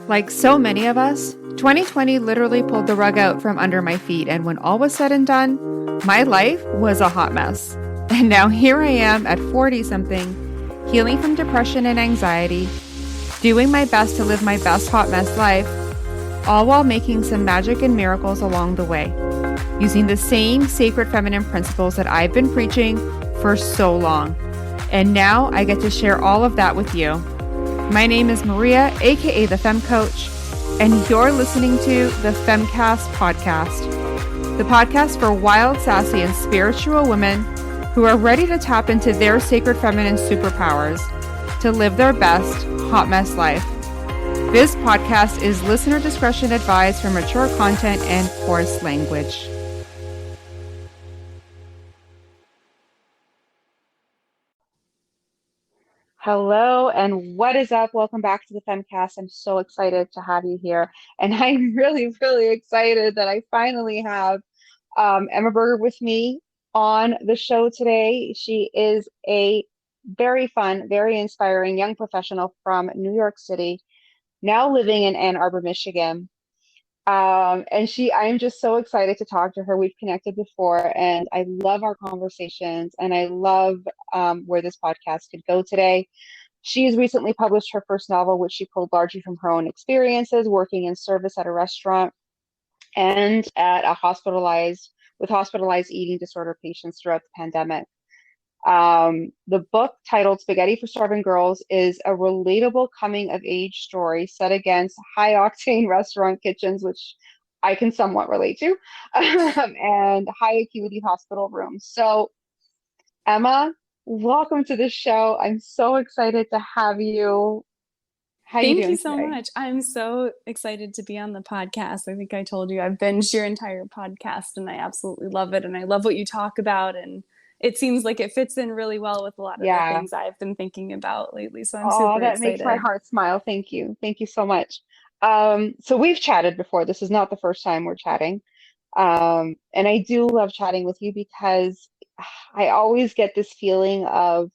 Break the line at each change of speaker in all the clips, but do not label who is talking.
Like so many of us, 2020 literally pulled the rug out from under my feet, and when all was said and done, my life was a hot mess. And now here I am at 40 something, healing from depression and anxiety, doing my best to live my best hot mess life, all while making some magic and miracles along the way, using the same sacred feminine principles that I've been preaching for so long. And now I get to share all of that with you. My name is Maria, aka the Femme Coach, and you're listening to the Femcast podcast, the podcast for wild, sassy, and spiritual women who are ready to tap into their sacred feminine superpowers to live their best hot mess life. This podcast is listener discretion advised for mature content and coarse language. Hello, and what is up? Welcome back to the Femcast. I'm so excited to have you here. And I'm really, really excited that I finally have Emma Berger with me on the show today. She is a very fun, very inspiring young professional from New York City, now living in Ann Arbor, Michigan. I'm just so excited to talk to her. We've connected before, and I love our conversations, and I love where this podcast could go today. She has recently published her first novel, which she pulled largely from her own experiences working in service at a restaurant and at a hospitalized eating disorder patients throughout the pandemic. The book, titled Spaghetti for Starving Girls, is a relatable coming of age story set against high octane restaurant kitchens, which I can somewhat relate to, and high acuity hospital rooms. So, Emma, welcome to the show. I'm so excited to have you. How are you
Thank you
doing
so
today?
much. I'm so excited to be on the podcast. I think I told you I've binged your entire podcast and I absolutely love it. And I love what you talk about. And it seems like it fits in really well with a lot of the
Yeah.
things I've been thinking about lately. So I'm
Oh,
super
that makes my
excited.
heart smile. Thank you. Thank you so much. So we've chatted before. This is not the first time we're chatting. And I do love chatting with you because I always get this feeling of,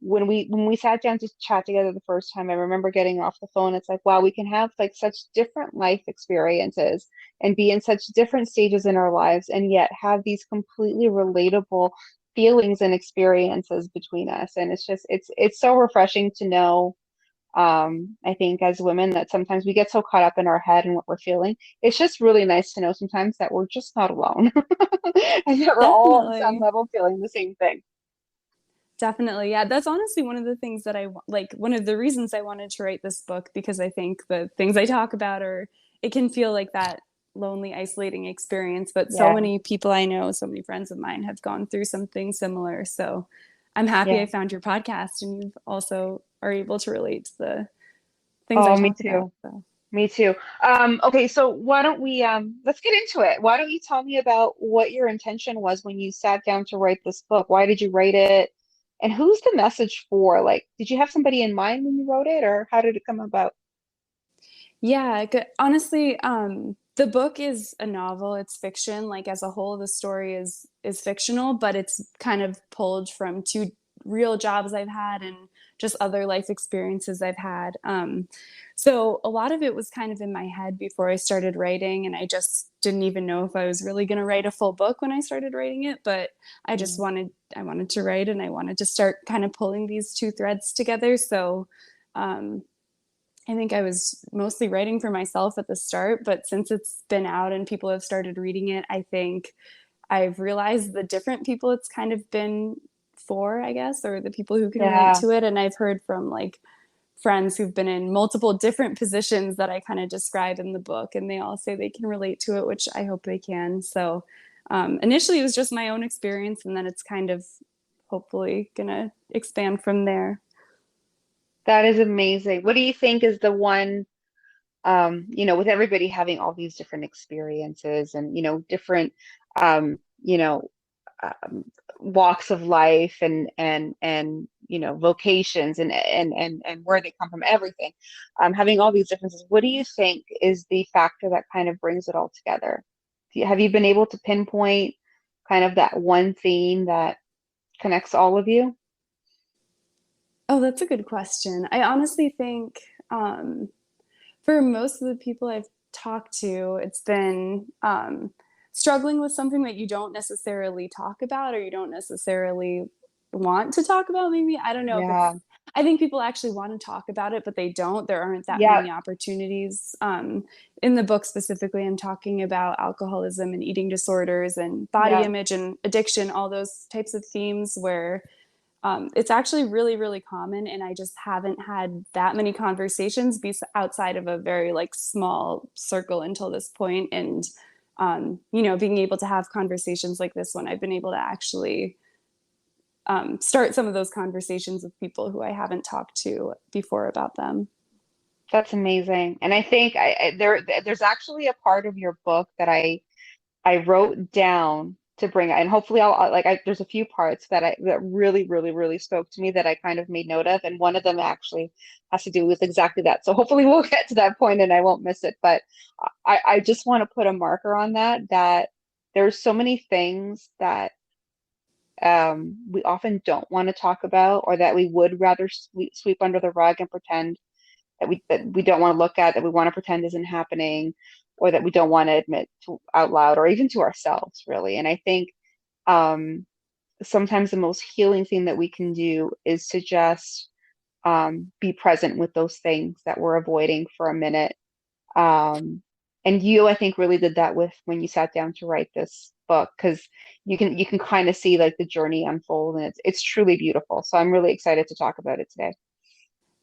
when we sat down to chat together the first time, I remember getting off the phone. It's like, wow, we can have like such different life experiences and be in such different stages in our lives, and yet have these completely relatable feelings and experiences between us. And it's so refreshing to know. I think as women that sometimes we get so caught up in our head and what we're feeling. It's just really nice to know sometimes that we're just not alone and that we're all on some
Definitely.
level feeling the same thing.
Definitely. Yeah, that's honestly one of the things that like one of the reasons I wanted to write this book, because I think the things I talk about are, it can feel like that lonely, isolating experience, but so
Yeah,
many people I know, so many friends of mine have gone through something similar. So I'm happy
yeah.
I found your podcast and you also are able to relate to the things I
Oh, me
talk about.
too.
So
Me too. Okay, so why don't we let's get into it. Why don't you tell me about what your intention was when you sat down to write this book? Why did you write it? And who's the message for? Like, did you have somebody in mind when you wrote it, or how did it come about?
yeah, honestly, the book is a novel. It's fiction. Like as a whole, the story is fictional, but it's kind of pulled from two real jobs I've had and just other life experiences I've had. So a lot of it was kind of in my head before I started writing, and I just didn't even know if I was really going to write a full book when I started writing it. But
Mm.
I wanted to write, and I wanted to start kind of pulling these two threads together. So. Um, I think I was mostly writing for myself at the start, but since it's been out and people have started reading it, I think I've realized the different people it's kind of been for, I guess, or the people who can relate
Yeah.
to it. And I've heard from like friends who've been in multiple different positions that I kind of describe in the book, and they all say they can relate to it, which I hope they can. So initially it was just my own experience, and then it's kind of hopefully gonna expand from there.
That is amazing. What do you think is the one, with everybody having all these different experiences and, different, um, you know, um, walks of life and vocations and where they come from, everything, having all these differences, what do you think is the factor that kind of brings it all together? Have you been able to pinpoint kind of that one theme that connects all of you?
Oh, that's a good question. I honestly think um, For most of the people I've talked to, it's been struggling with something that you don't necessarily talk about or you don't necessarily want to talk about, maybe. I don't know if
Yeah.
it's, I think people actually want to talk about it, but they don't. There aren't that
Yeah.
many opportunities. In the book specifically, I'm talking about alcoholism and eating disorders and body
Yeah.
image and addiction, all those types of themes where it's actually really, really common. And I just haven't had that many conversations outside of a very like small circle until this point. And, being able to have conversations like this one, I've been able to actually start some of those conversations with people who I haven't talked to before about them.
That's amazing. And I think there's actually a part of your book that I wrote down to bring, and hopefully there's a few parts that really, really, really spoke to me that I kind of made note of, and one of them actually has to do with exactly that. So hopefully we'll get to that point and I won't miss it. But I just want to put a marker on that there's so many things that we often don't want to talk about, or that we would rather sweep under the rug and pretend that we don't want to look at, that we want to pretend isn't happening, or that we don't want to admit out loud, or even to ourselves, really. And I think um, sometimes the most healing thing that we can do is to just be present with those things that we're avoiding for a minute. And you, I think, really did that with when you sat down to write this book, because you can kind of see like the journey unfold, and it's truly beautiful. So I'm really excited to talk about it today.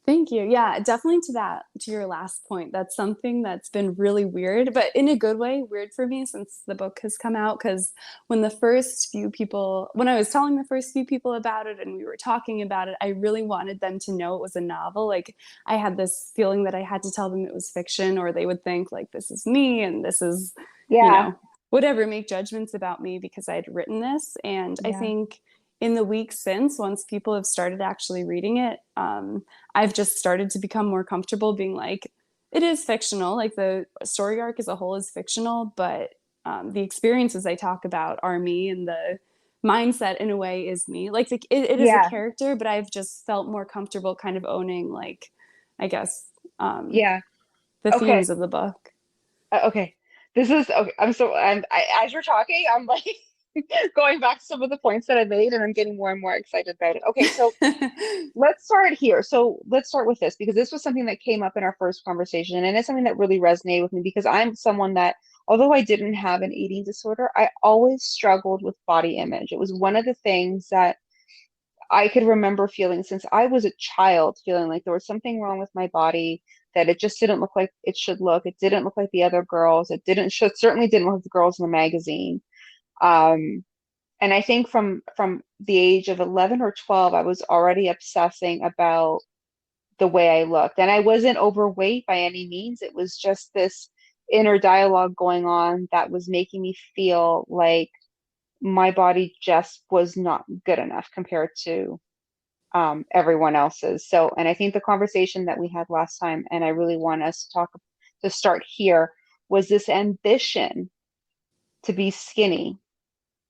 Thank you. Yeah, definitely to your last point. That's something that's been really weird, but in a good way, weird for me since the book has come out. Because when I was telling the first few people about it and we were talking about it, I really wanted them to know it was a novel. Like, I had this feeling that I had to tell them it was fiction, or they would think, like, this is me and this is, you
Yeah,
know, whatever, make judgments about me because I'd written this. And I
yeah,
think in the weeks since, once people have started actually reading it, I've just started to become more comfortable being like, it is fictional. Like, the story arc as a whole is fictional, but the experiences I talk about are me, and the mindset in a way is me. Like, it is a
yeah,
character, but I've just felt more comfortable kind of owning, like, I guess, um,
yeah.
the
Okay.
themes of the book.
Okay. This is okay. As you're talking, I'm like going back to some of the points that I made, and I'm getting more and more excited about it. Okay, so let's start here. So let's start with this, because this was something that came up in our first conversation, and it's something that really resonated with me, because I'm someone that, although I didn't have an eating disorder, I always struggled with body image. It was one of the things that I could remember feeling since I was a child, feeling like there was something wrong with my body, that it just didn't look like it should look. It didn't look like the other girls. It didn't should certainly didn't look like the girls in the magazine. Um, and I think from the age of 11 or 12, I was already obsessing about the way I looked. And I wasn't overweight by any means. It was just this inner dialogue going on that was making me feel like my body just was not good enough compared to everyone else's. So, and I think the conversation that we had last time, and I really want us to start here, was this ambition to be skinny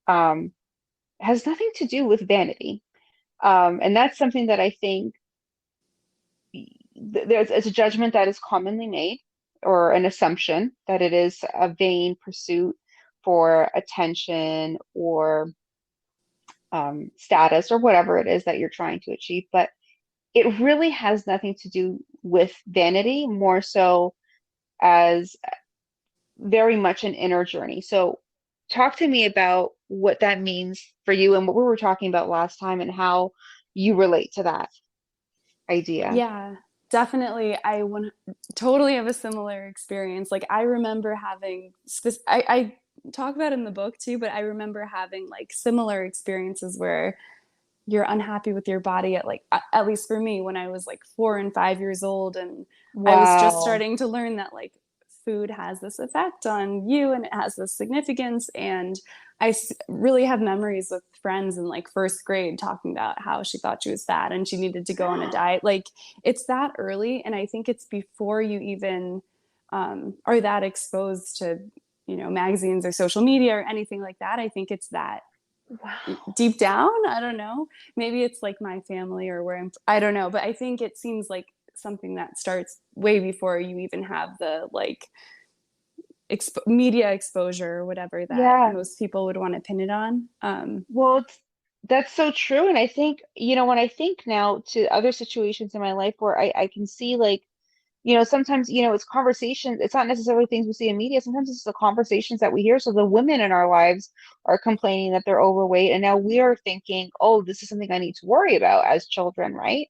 um, has nothing to do with vanity. And that's something that I think it's a judgment that is commonly made, or an assumption that it is a vain pursuit for attention, or status, or whatever it is that you're trying to achieve. But it really has nothing to do with vanity, more so as very much an inner journey. So, talk to me about what that means for you, and what we were talking about last time, and how you relate to that idea.
Yeah, definitely. Totally have a similar experience. Like, I remember having, I talk about it in the book too, but I remember having like similar experiences where you're unhappy with your body at like, at least for me, when I was like 4 and 5 years old. And I was just
Wow.
starting to learn that like food has this effect on you and it has this significance. And really have memories with friends in like first grade talking about how she thought she was fat and she needed to go on a diet. Like, it's that early. And I think it's before you even are that exposed to, magazines or social media or anything like that. I think it's that
Wow.
deep down. I don't know. Maybe it's like my family or where I don't know. But I think it seems like something that starts way before you even have the like media exposure or whatever that
Yeah.
most people would want to pin it on.
Well, that's so true. And I think, when I think now to other situations in my life where I can see like, sometimes, it's conversations, it's not necessarily things we see in media. Sometimes it's the conversations that we hear. So the women in our lives are complaining that they're overweight. And now we are thinking, oh, this is something I need to worry about as children, right?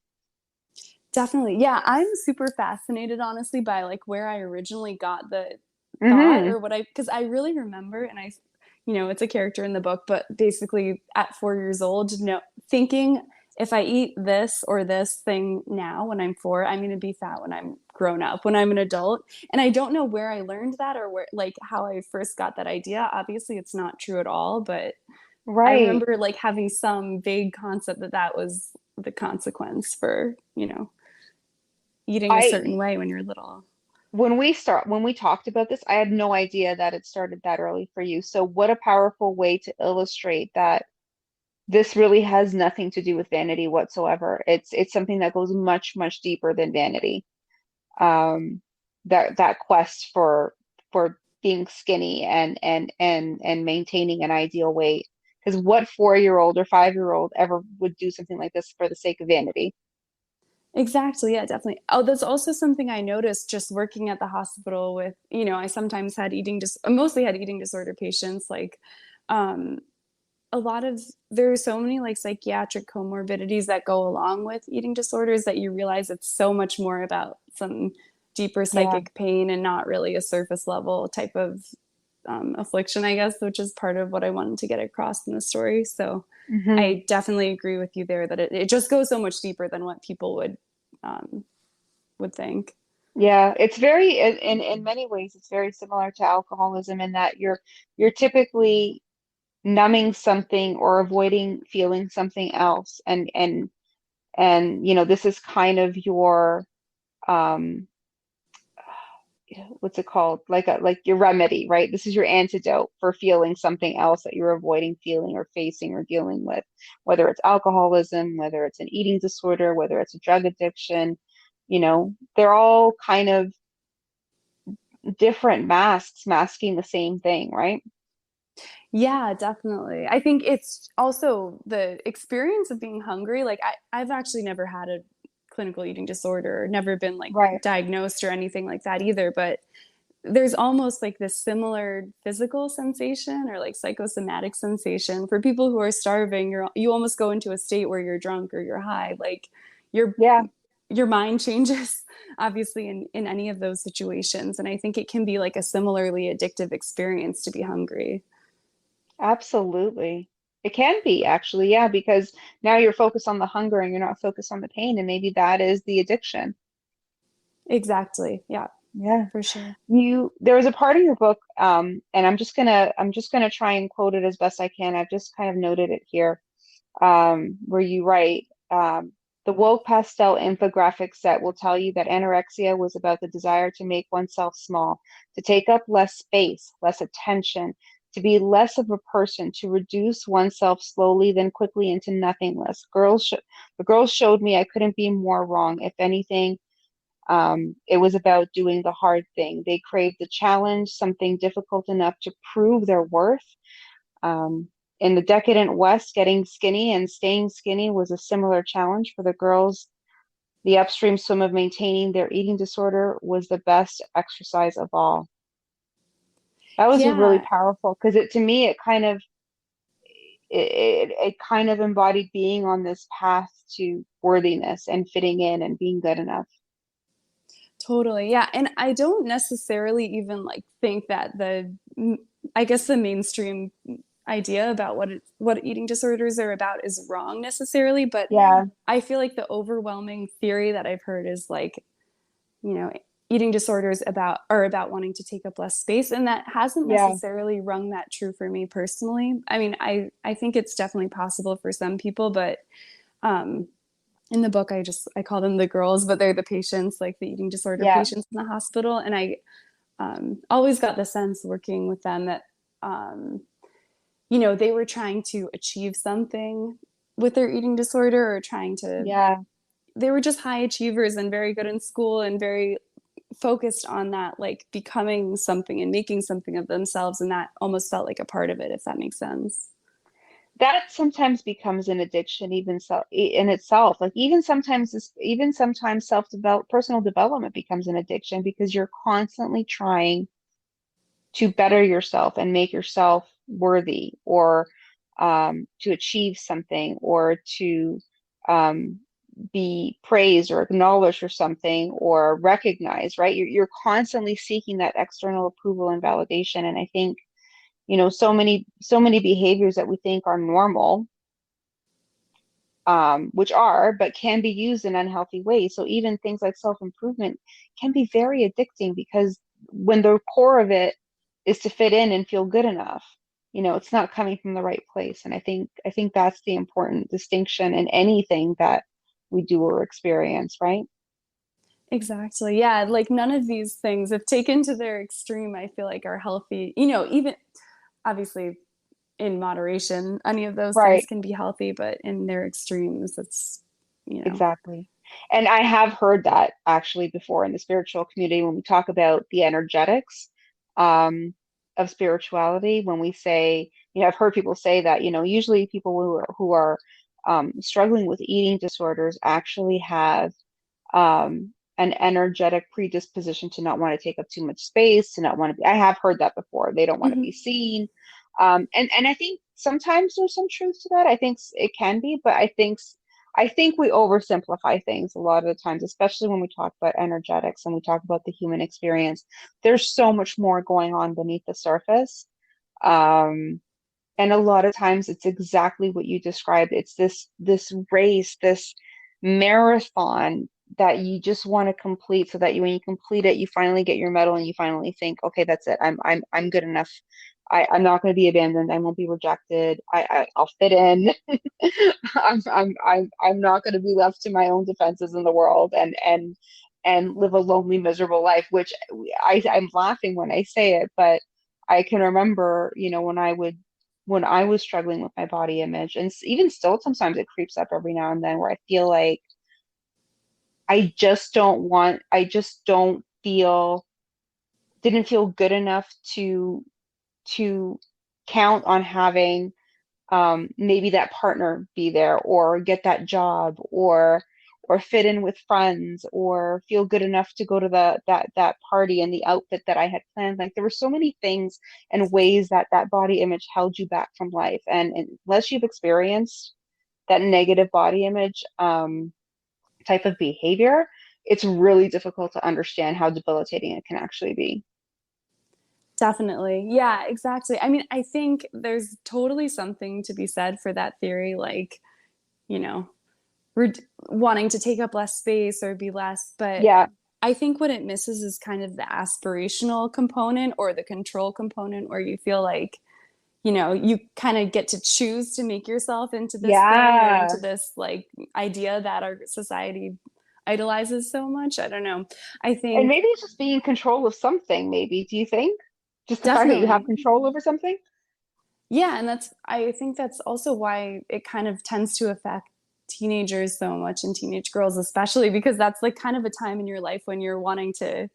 Definitely. Yeah, I'm super fascinated honestly by like where I originally got the thought
Mm-hmm.
or what I because I really remember and I it's a character in the book, but basically at 4 years old, thinking if I eat this or this thing now when I'm 4, I'm going to be fat when I'm grown up, when I'm an adult. And I don't know where I learned that or where like how I first got that idea. Obviously, it's not true at all, but I
Right.
remember like having some vague concept that that was the consequence for, eating a certain
I
way when you're little.
when we talked about this, I had no idea that it started that early for you. So what a powerful way to illustrate that this really has nothing to do with vanity whatsoever. It's something that goes much, much deeper than vanity. That quest for being skinny and maintaining an ideal weight. Because what 4-year-old or 5-year-old ever would do something like this for the sake of vanity?
Exactly. Yeah, definitely. Oh, that's also something I noticed just working at the hospital with, I sometimes had mostly had eating disorder patients. Like, um, a lot of, there are so many like psychiatric comorbidities that go along with eating disorders that you realize it's so much more about some deeper
Yeah.
psychic pain and not really a surface level type of affliction, I guess, which is part of what I wanted to get across in the story. So
Hmm.
I definitely agree with you there that it just goes so much deeper than what people um, would think.
Yeah, it's very in many ways it's very similar to alcoholism in that you're typically numbing something or avoiding feeling something else and this is kind of your um what's it called, like your remedy, right? This is your antidote for feeling something else that you're avoiding feeling or facing or dealing with, whether it's alcoholism, whether it's an eating disorder, whether it's a drug addiction. They're all kind of different masks masking the same thing, right?
Yeah, definitely. I think it's also the experience of being hungry. Like I've actually never had a clinical eating disorder, never been like
Right.
diagnosed or anything like that either. But there's almost like this similar physical sensation or like psychosomatic sensation for people who are starving. You almost go into a state where you're drunk or you're high. Like your
Yeah,
your mind changes obviously in any of those situations. And I think it can be like a similarly addictive experience to be hungry.
absolutely. It can be actually, yeah, because now you're focused on the hunger and you're not focused on the pain, and maybe that is the addiction.
Exactly. Yeah,
Yeah.
for sure.
There was a part in your book, and I'm just gonna try and quote it as best I can. I've just kind of noted it here, where you write, the woke pastel infographic set will tell you that anorexia was about the desire to make oneself small, to take up less space, less attention, to be less of a person, to reduce oneself slowly, then quickly into nothingness. The girls showed me I couldn't be more wrong. If anything, it was about doing the hard thing. They craved the challenge, something difficult enough to prove their worth. Um, in the decadent West, getting skinny and staying skinny was a similar challenge for the girls. The upstream swim of maintaining their eating disorder was the best exercise of all. That was really
Yeah,
powerful because to me, it kind of embodied being on this path to worthiness and fitting in and being good enough.
totally. Yeah. And I don't necessarily even like think that I guess the mainstream idea about what eating disorders are about is wrong necessarily, but
Yeah,
I feel like the overwhelming theory that I've heard is like, you know, eating disorders are about wanting to take up less space. And that hasn't
yeah,
necessarily rung that true for me personally. I mean, I think it's definitely possible for some people, but um in the book I call them the girls, but they're the patients, like the eating disorder
yeah,
patients in the hospital. And I always got the sense working with them that um, they were trying to achieve something with their eating disorder or trying to
yeah.
they were just high achievers and very good in school and very focused on that, like becoming something and making something of themselves. And that almost felt like a part of it, if that makes sense.
That sometimes becomes an addiction even so in itself. Like even sometimes personal development becomes an addiction because you're constantly trying to better yourself and make yourself worthy, or to achieve something, or to um, be praised or acknowledged for something, or recognized, right? You're constantly seeking that external approval and validation. And I think, so many behaviors that we think are normal, which are, but can be used in unhealthy ways. So even things like self-improvement can be very addicting, because when the core of it is to fit in and feel good enough, it's not coming from the right place. And I think that's the important distinction in anything that we do or experience, right?
Exactly. Yeah. Like none of these things, if taken to their extreme, I feel like are healthy. Even obviously in moderation, any of those things
Right.
can be healthy, but in their extremes, it's, you know,
Exactly. And I have heard that actually before in the spiritual community when we talk about the energetics um, of spirituality, when we say, I've heard people say that, usually people who are struggling with eating disorders actually have an energetic predisposition to not want to take up too much space, to not want to be, I have heard that before. They don't want to be
mhm.
seen. And I think sometimes there's some truth to that. I think it can be, but I think we oversimplify things a lot of the times, especially when we talk about energetics and we talk about the human experience. There's so much more going on beneath the surface. Um, and a lot of times it's exactly what you described. It's this race, this marathon that you just want to complete, so that when you complete it, you finally get your medal and you finally think, okay, that's it. I'm good enough. I'm not going to be abandoned. I won't be rejected. I'll fit in. I'm not going to be left to my own defenses in the world, and live a lonely, miserable life, which I'm laughing when I say it, but I can remember, when I was struggling with my body image, and even still, sometimes it creeps up every now and then, where I feel like I just don't feel, didn't feel good enough to count on having maybe that partner be there, or get that job, or fit in with friends, or feel good enough to go to that party in the outfit that I had planned. Like there were so many things and ways that body image held you back from life. And unless you've experienced that negative body image type of behavior, it's really difficult to understand how debilitating it can actually be.
Definitely. Yeah, exactly. I mean, I think there's totally something to be said for that theory, like, you know, re wanting to take up less space or be less, but
Yeah,
I think what it misses is kind of the aspirational component or the control component where you feel like, you kind of get to choose to make yourself into this thing or into
yeah.
this like idea that our society idolizes so much. I don't know. I
And
think
maybe it's just being in control of something, maybe. Do you think? Just the fact that you have
definitely.
control over something?
Yeah, and I think that's also why it kind of tends to affect teenagers so much and teenage girls especially because that's like kind of a time in your life when you're wanting to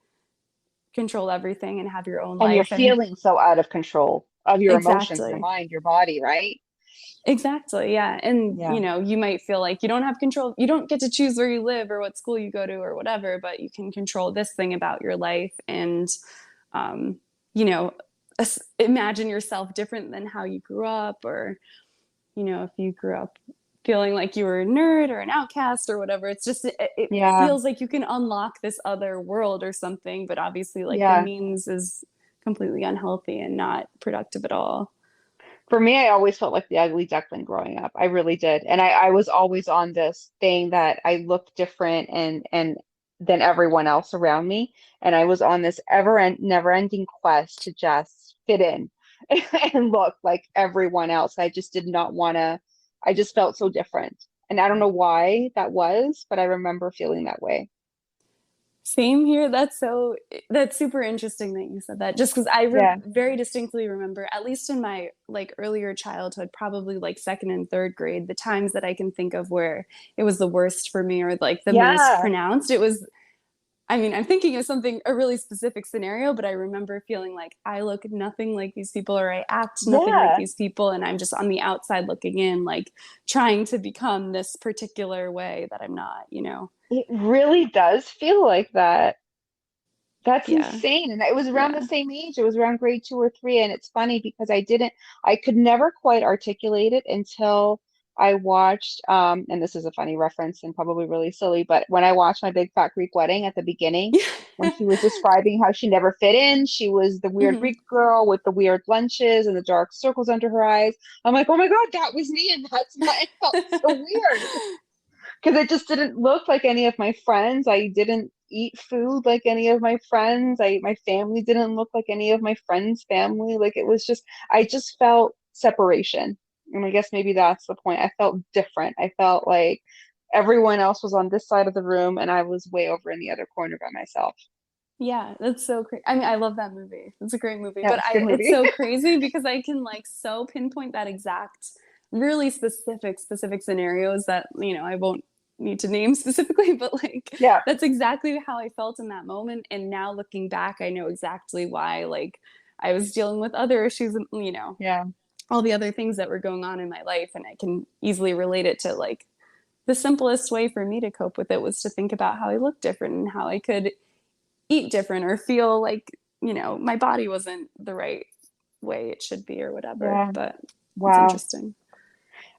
control everything and have your own
And you're
life and
feeling so out of control of your emotions, your
exactly.
mind, your body, right?
Exactly. Yeah. And
Yeah.
you might feel like you don't have control. You don't get to choose where you live or what school you go to or whatever, but you can control this thing about your life and um, you know, imagine yourself different than how you grew up or if you grew up feeling like you were a nerd or an outcast or whatever, it's just it
Yeah.
feels like you can unlock this other world or something, but obviously like the
Yeah.
means is completely unhealthy and not productive at all.
For me, I always felt like the ugly duckling growing up. I really did. And I was always on this thing that I looked different and than everyone else around me. And I was on this never ending quest to just fit in and look like everyone else. I just did not want to, I just felt so different. And I don't know why that was, but I remember feeling that way.
Same here. That's super interesting that you said that. Just because
Yeah.
very distinctly remember, at least in my like earlier childhood, probably like second and third grade, the times that I can think of where it was the worst for me or like the most
Yeah.
pronounced. It was, I mean, I'm thinking of something, a really specific scenario, but I remember feeling like I look nothing like these people or I act nothing like
Yeah.
these people. And I'm just on the outside looking in, like trying to become this particular way that I'm not, you know?
It really does feel like that. That's
Yeah.
insane. And it was around the
Yeah.
same age. It was around grade 2 or 3. And it's funny because I could never quite articulate it until I watched, and this is a funny reference and probably really silly, but when I watched My Big Fat Greek Wedding at the beginning, when she was describing how she never fit in, she was the weird
Mhm.
Greek girl with the weird lunches and the dark circles under her eyes. I'm like, oh my God, that was me. And that's why it felt so weird because it just didn't look like any of my friends. I didn't eat food like any of my friends. My family didn't look like any of my friends' family. Like it was just I just felt separation. And I guess maybe that's the point. I felt different. I felt like everyone else was on this side of the room and I was way over in the other corner by myself.
Yeah, that's so crazy. I mean, I love that movie. It's a great movie,
Yeah,
but
it's a good
it's
movie.
so crazy because I can like so pinpoint that exact, really specific scenarios that, you know, I won't need to name specifically, but like
Yeah.
that's exactly how I felt in that moment. And now looking back, I know exactly why like I was dealing with other issues, you know,
Yeah.
all the other things that were going on in my life. And I can easily relate it to like the simplest way for me to cope with it was to think about how I looked different and how I could eat different or feel like, you know, my body wasn't the right way it should be or whatever.
Yeah.
But it's
Wow.
interesting.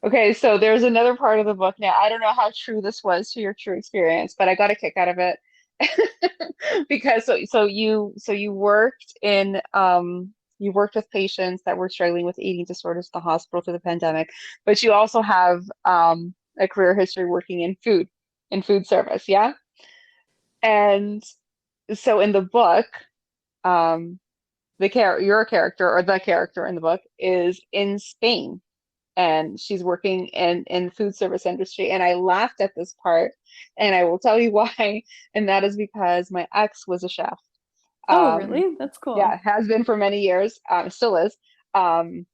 Okay, so there's another part of the book now. I don't know how true this was to your true experience, but I got a kick out of it. Because so you worked in you worked with patients that were struggling with eating disorders in the hospital through the pandemic, but you also have a career history working in food service, yeah? And so in the book, um your character or the character in the book is in Spain and she's working in the food service industry. And I laughed at this part, and I will tell you why. And that is because my ex was a chef.
Oh,
Um,
really? That's
yeah,
cool.
has been for many years, still is. Um,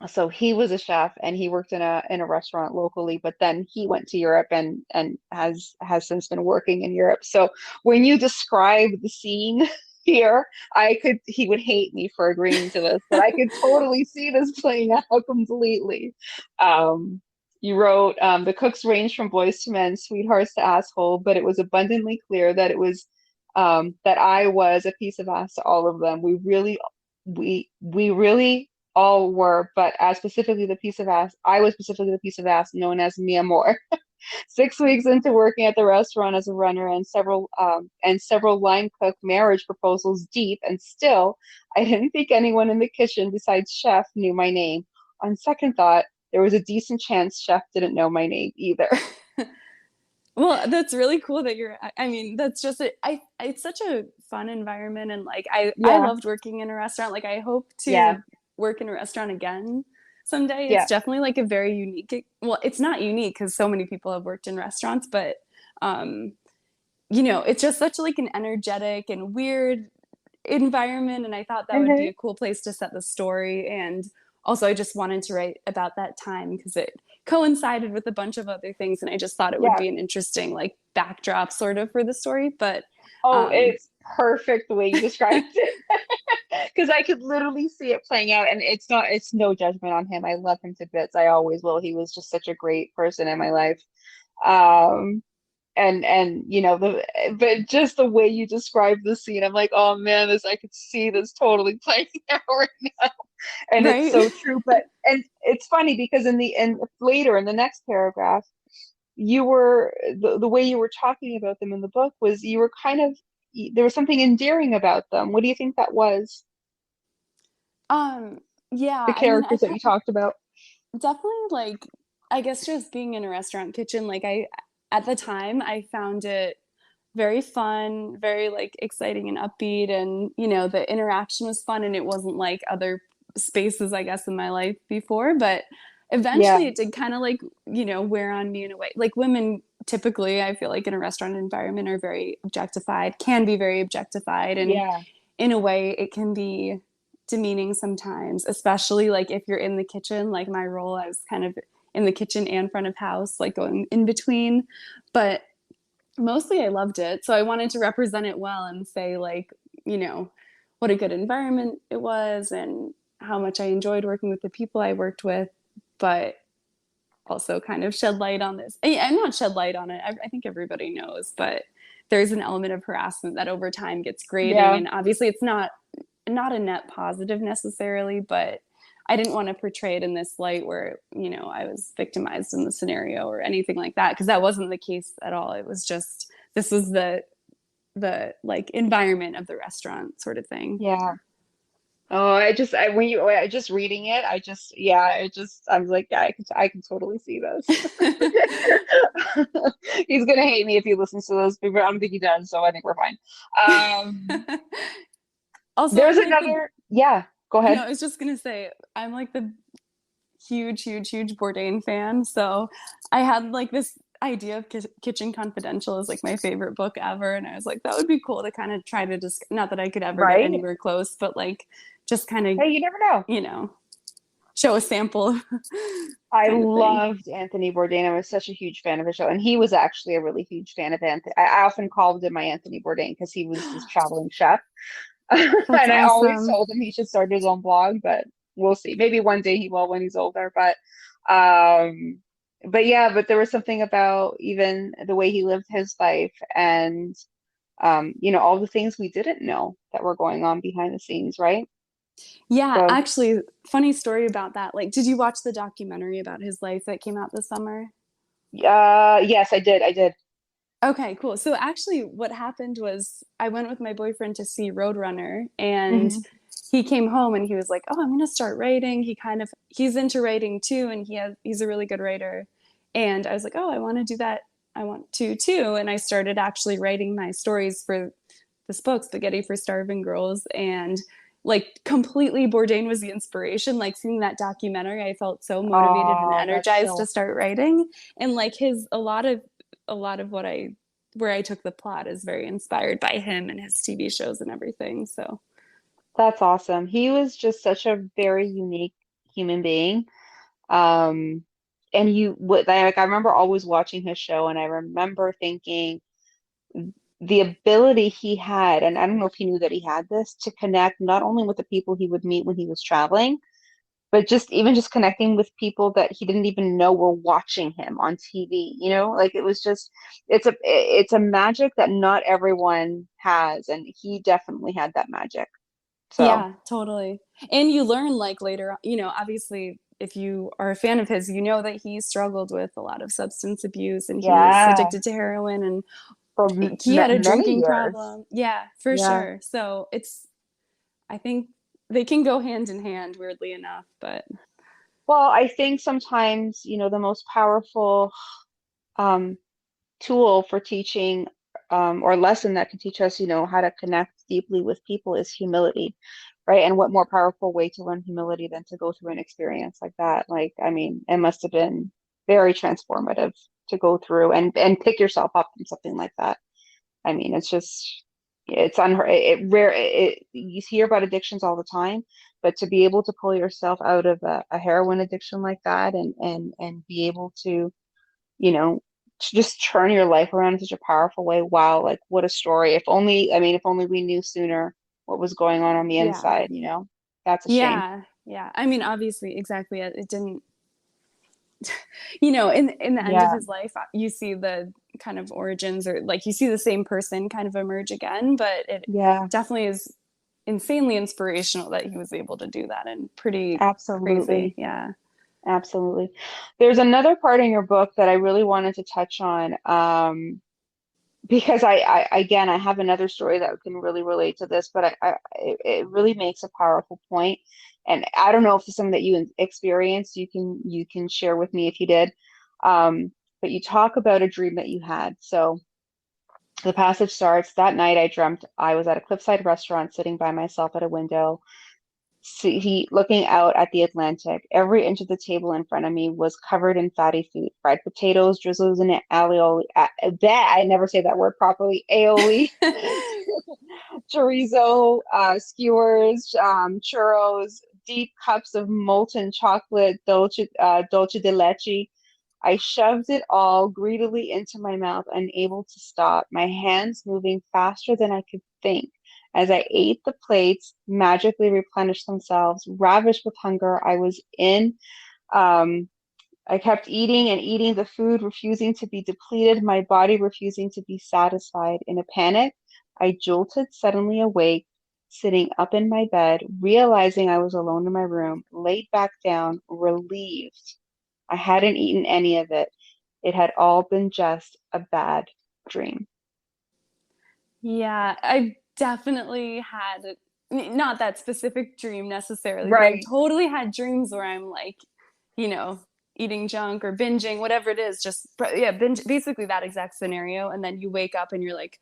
so he was a chef and he worked in a restaurant locally, but then he went to Europe and has since been working in Europe. So when you describe the scene here, I could he would hate me for agreeing to this, but I could totally see this playing out completely. Um, you wrote the cooks ranged from boys to men, sweethearts to asshole, but it was abundantly clear that it was that I was a piece of ass to all of them. We really all were, but as specifically the piece of ass, I was specifically the piece of ass known as mi amor. 6 weeks into working at the restaurant as a runner and several line cook marriage proposals deep, and still, I didn't think anyone in the kitchen besides Chef knew my name. On second thought, there was a decent chance Chef didn't know my name either.
Well, that's really cool that I mean, that's just it's such a fun environment. And like, I
Yeah,
loved working in a restaurant. Like, I hope
yeah,
to work in a restaurant again someday. It's
yeah,
definitely like a very unique, well, it's not unique because so many people have worked in restaurants, but, um, you know, it's just such like an energetic and weird environment. And I thought that would be
hmm,
a cool place to set the story. And also, I just wanted to write about that time because it coincided with a bunch of other things. And I just thought it would
yeah.
be an interesting, like, backdrop sort of for the story. But
Oh,
um,
it's perfect the way you described it. Because I could literally see it playing out, and it's no judgment on him. I love him to bits. I always will. He was just such a great person in my life. Um, and but just the way you describe the scene, I'm like, oh man, this I could see this totally playing out right now. And it's
right.
so true. But and it's funny because in later in the next paragraph, the way you were talking about them in the book was you were kind of there was something endearing about them. What do you think that was?
um,
The
yeah, I mean,
characters that you talked about.
definitely like, I guess just being in a restaurant kitchen, like, at the time, I found it very fun, very like exciting and upbeat. And, you know, the interaction was fun and it wasn't like other spaces, I guess, in my life before. But
Yeah.
eventually it did kind of like, you know, wear on me in a way. Like women typically, I feel like in a restaurant environment are very objectified, can be very objectified. And
Yeah.
in a way, it can be demeaning sometimes, especially like if you're in the kitchen, like my role, I was kind of in the kitchen and front of house, like going in between. But mostly I loved it. So I wanted to represent it well and say, like, you know, what a good environment it was and how much I enjoyed working with the people I worked with. But also kind of shed light on this. And not shed light on it. I think everybody knows, but there's an element of harassment that over time gets grating.
Yeah.
And obviously it's not a net positive necessarily, but I didn't want to portray it in this light where, you know, I was victimized in the scenario or anything like that, because that wasn't the case at all. It was just, this was the like environment of the restaurant sort of thing.
Yeah. Oh, when you just reading it, I'm like, yeah, I can totally see this. He's gonna hate me if he listens to this, but I don't think he does, so I think we're fine. Um,
Also,
there's
I'm like the,
another, yeah, go
no,
ahead.
I was just gonna say, I'm like the huge Bourdain fan. So I had like this idea of Kitchen Confidential as like my favorite book ever. And I was like, that would be cool to kind of try to just, not that I could ever get
Right?
anywhere close, but like just kind of,
Hey, you never know.
you know, show a sample
I
kind of thing.
loved Anthony Bourdain. I was such a huge fan of his show, and he was actually a really huge fan of Anthony. I often called him my Anthony Bourdain because he was this traveling chef.
That's
And I always
awesome.
told him he should start his own blog, but we'll see. Maybe one day he will when he's older. Um, but yeah, but there was something about even the way he lived his life and all the things we didn't know that were going on behind the scenes, right?
Yeah,
So,
actually, funny story about that. Like, did you watch the documentary about his life that came out this summer?
yes, I did. I did.
Okay, cool. So actually what happened was I went with my boyfriend to see Roadrunner, and
Hmm.
he came home and he was like, "Oh, I'm gonna start writing." He's into writing too, and he's a really good writer. And I was like, "Oh, I want to do that. I want to too." And I started actually writing my stories for this book, Spaghetti for Starving Girls, and like completely Bourdain was the inspiration. Like seeing that documentary, I felt so motivated and
Oh, that's
energized to
so
start writing. And like his a lot of what I where I took the plot is very inspired by him and his TV shows and everything. So
that's awesome. He was just such a very unique human being. Um, and like I remember always watching his show, and I remember thinking the ability he had, and I don't know if he knew that he had this, to connect not only with the people he would meet when he was traveling, but just connecting with people that he didn't even know were watching him on TV, like it was just it's a magic that not everyone has, and he definitely had that magic. So,
yeah, totally. And you learn like later, you know, obviously if you are a fan of his, you know that he struggled with a lot of substance abuse and he was
yeah,
addicted to heroin and
for
he had a
many
drinking
years.
problem. Yeah, for
Yeah.
sure. So I think they can go hand in hand, weirdly enough, but
Well, I think sometimes, the most powerful um, tool for teaching or lesson that can teach us, how to connect deeply with people is humility, right? And what more powerful way to learn humility than to go through an experience like that? Like, I mean, it must have been very transformative to go through and pick yourself up from something like that. I mean, it's unheard. You hear about addictions all the time, but to be able to pull yourself out of a heroin addiction like that and be able to, you know, just turn your life around in such a powerful way. Wow, like what a story. If only we knew sooner what was going on the
yeah.
inside, that's a shame.
Yeah. Yeah. I mean, obviously, exactly. It didn't, you know, in the end of
Yeah,
his life, you see the kind of origins or like you see the same person kind of emerge again, but it
yeah,
definitely is insanely inspirational that he was able to do that and pretty crazy.
absolutely.
Yeah.
Absolutely. There's another part in your book that I really wanted to touch on. Because again, I have another story that can really relate to this, but it really makes a powerful point. And I don't know if it's something that you experienced. You can share with me if you did. But you talk about a dream that you had. So the passage starts, that night I dreamt I was at a cliffside restaurant sitting by myself at a window.
looking out at the Atlantic. Every inch of the table in front of me was covered in fatty food, fried potatoes, drizzles in aioli. That I never say that word properly. Aioli, chorizo, skewers, churros, deep cups of molten chocolate, dulce de leche. I shoved it all greedily into my mouth, unable to stop, my hands moving faster than I could think. As I ate, the plates magically replenished themselves. Ravished with hunger, um, I kept eating and eating the food, refusing to be depleted, my body refusing to be satisfied. In a panic, I jolted suddenly awake, sitting up in my bed, realizing I was alone in my room, laid back down, relieved. I hadn't eaten any of it. It had all been just a bad dream.
Yeah, I definitely had not that specific dream necessarily, but I've
Right.
totally had dreams where I'm like, you know, eating junk or binging, whatever it is, just yeah, binge, basically that exact scenario. And then you wake up and you're like,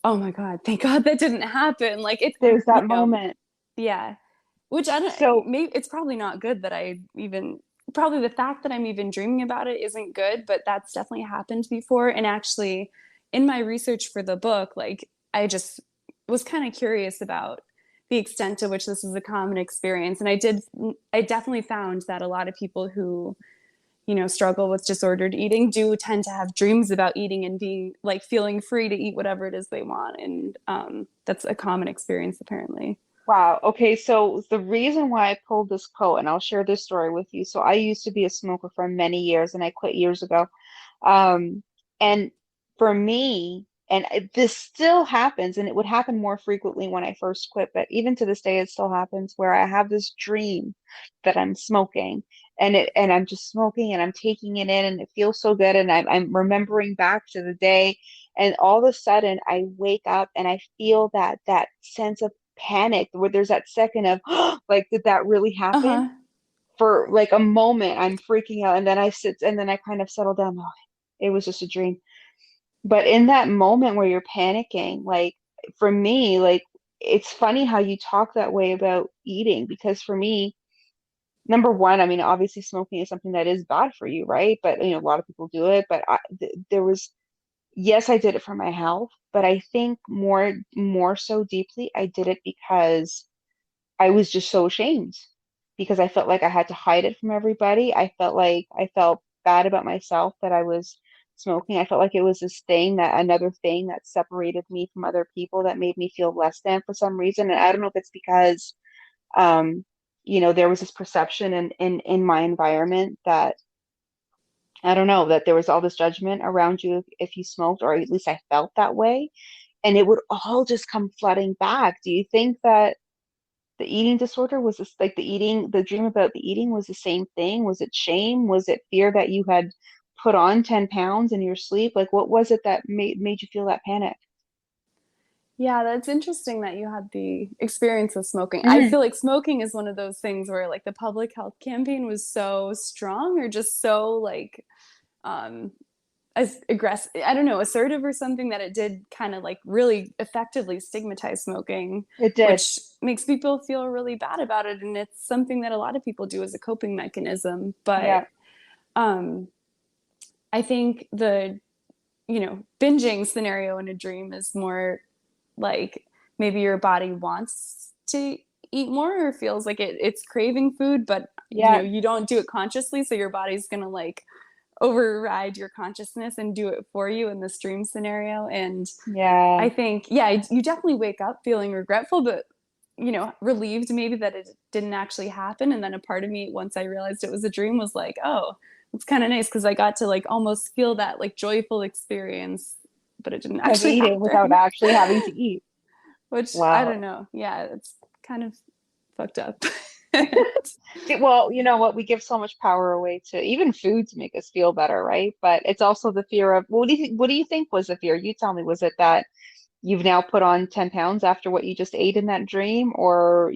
oh my God, thank God that didn't happen. Like it's,
There's that moment.
yeah, which I don't,
So,
maybe it's probably not good that I even, probably the fact that I'm even dreaming about it isn't good, but that's definitely happened before. And actually, in my research for the book, like I just was kind of curious about the extent to which this is a common experience. And I definitely found that a lot of people who, struggle with disordered eating do tend to have dreams about eating and being like feeling free to eat whatever it is they want. And that's a common experience, apparently.
wow. Okay. So, the reason why I pulled this quote, and I'll share this story with you. So, I used to be a smoker for many years and I quit years ago. Um, and for me, this still happens, and it would happen more frequently when I first quit, but even to this day, it still happens where I have this dream that I'm smoking, and I'm just smoking, and I'm taking it in, and it feels so good, and I'm remembering back to the day, and all of a sudden, I wake up and I feel that sense of panic where there's that second of like, did that really happen?
Uh-huh.
For like a moment, I'm freaking out, and then I sit, and then I kind of settle down. Oh, it was just a dream. But in that moment where you're panicking, like for me, like it's funny how you talk that way about eating, because for me, number one, I mean, obviously smoking is something that is bad for you, right? But a lot of people do it. But there was, yes, I did it for my health, but I think more so deeply, I did it because I was just so ashamed, because I felt like I had to hide it from everybody. I felt bad about myself that I was smoking. I felt like it was another thing that separated me from other people, that made me feel less than for some reason. And I don't know if it's because, um, there was this perception in my environment that, I don't know, that there was all this judgment around you if you smoked, or at least I felt that way. And it would all just come flooding back. Do you think that the eating disorder was this, like the dream about the eating was the same thing? Was it shame? Was it fear that you had put on 10 pounds in your sleep? Like, what was it that made you feel that panic?
Yeah, that's interesting that you had the experience of smoking. I
Hmm.
feel like smoking is one of those things where like the public health campaign was so strong or just so like um as aggressive, I don't know, assertive or something, that it did kind of like really effectively stigmatize smoking,
It did.
which makes people feel really bad about it. And it's something that a lot of people do as a coping mechanism. But
Yeah.
um I think the, binging scenario in a dream is more like maybe your body wants to eat more or feels like it's craving food, but
Yeah.
you don't do it consciously, so your body's gonna like override your consciousness and do it for you in this dream scenario. And
Yeah.
I think, yeah, you definitely wake up feeling regretful, but relieved maybe that it didn't actually happen. And then a part of me, once I realized it was a dream, was like, oh, it's kind of nice because I got to like almost feel that like joyful experience, but it didn't
Of
actually
eating without
happen.
actually having to eat.
Which I don't
Wow.
know. Yeah, it's kind of fucked up.
Well, you know what? We give so much power away to even food to make us feel better, right? But it's also the fear of, what do you think was the fear? You tell me, was it that you've now put on 10 pounds after what you just ate in that dream, or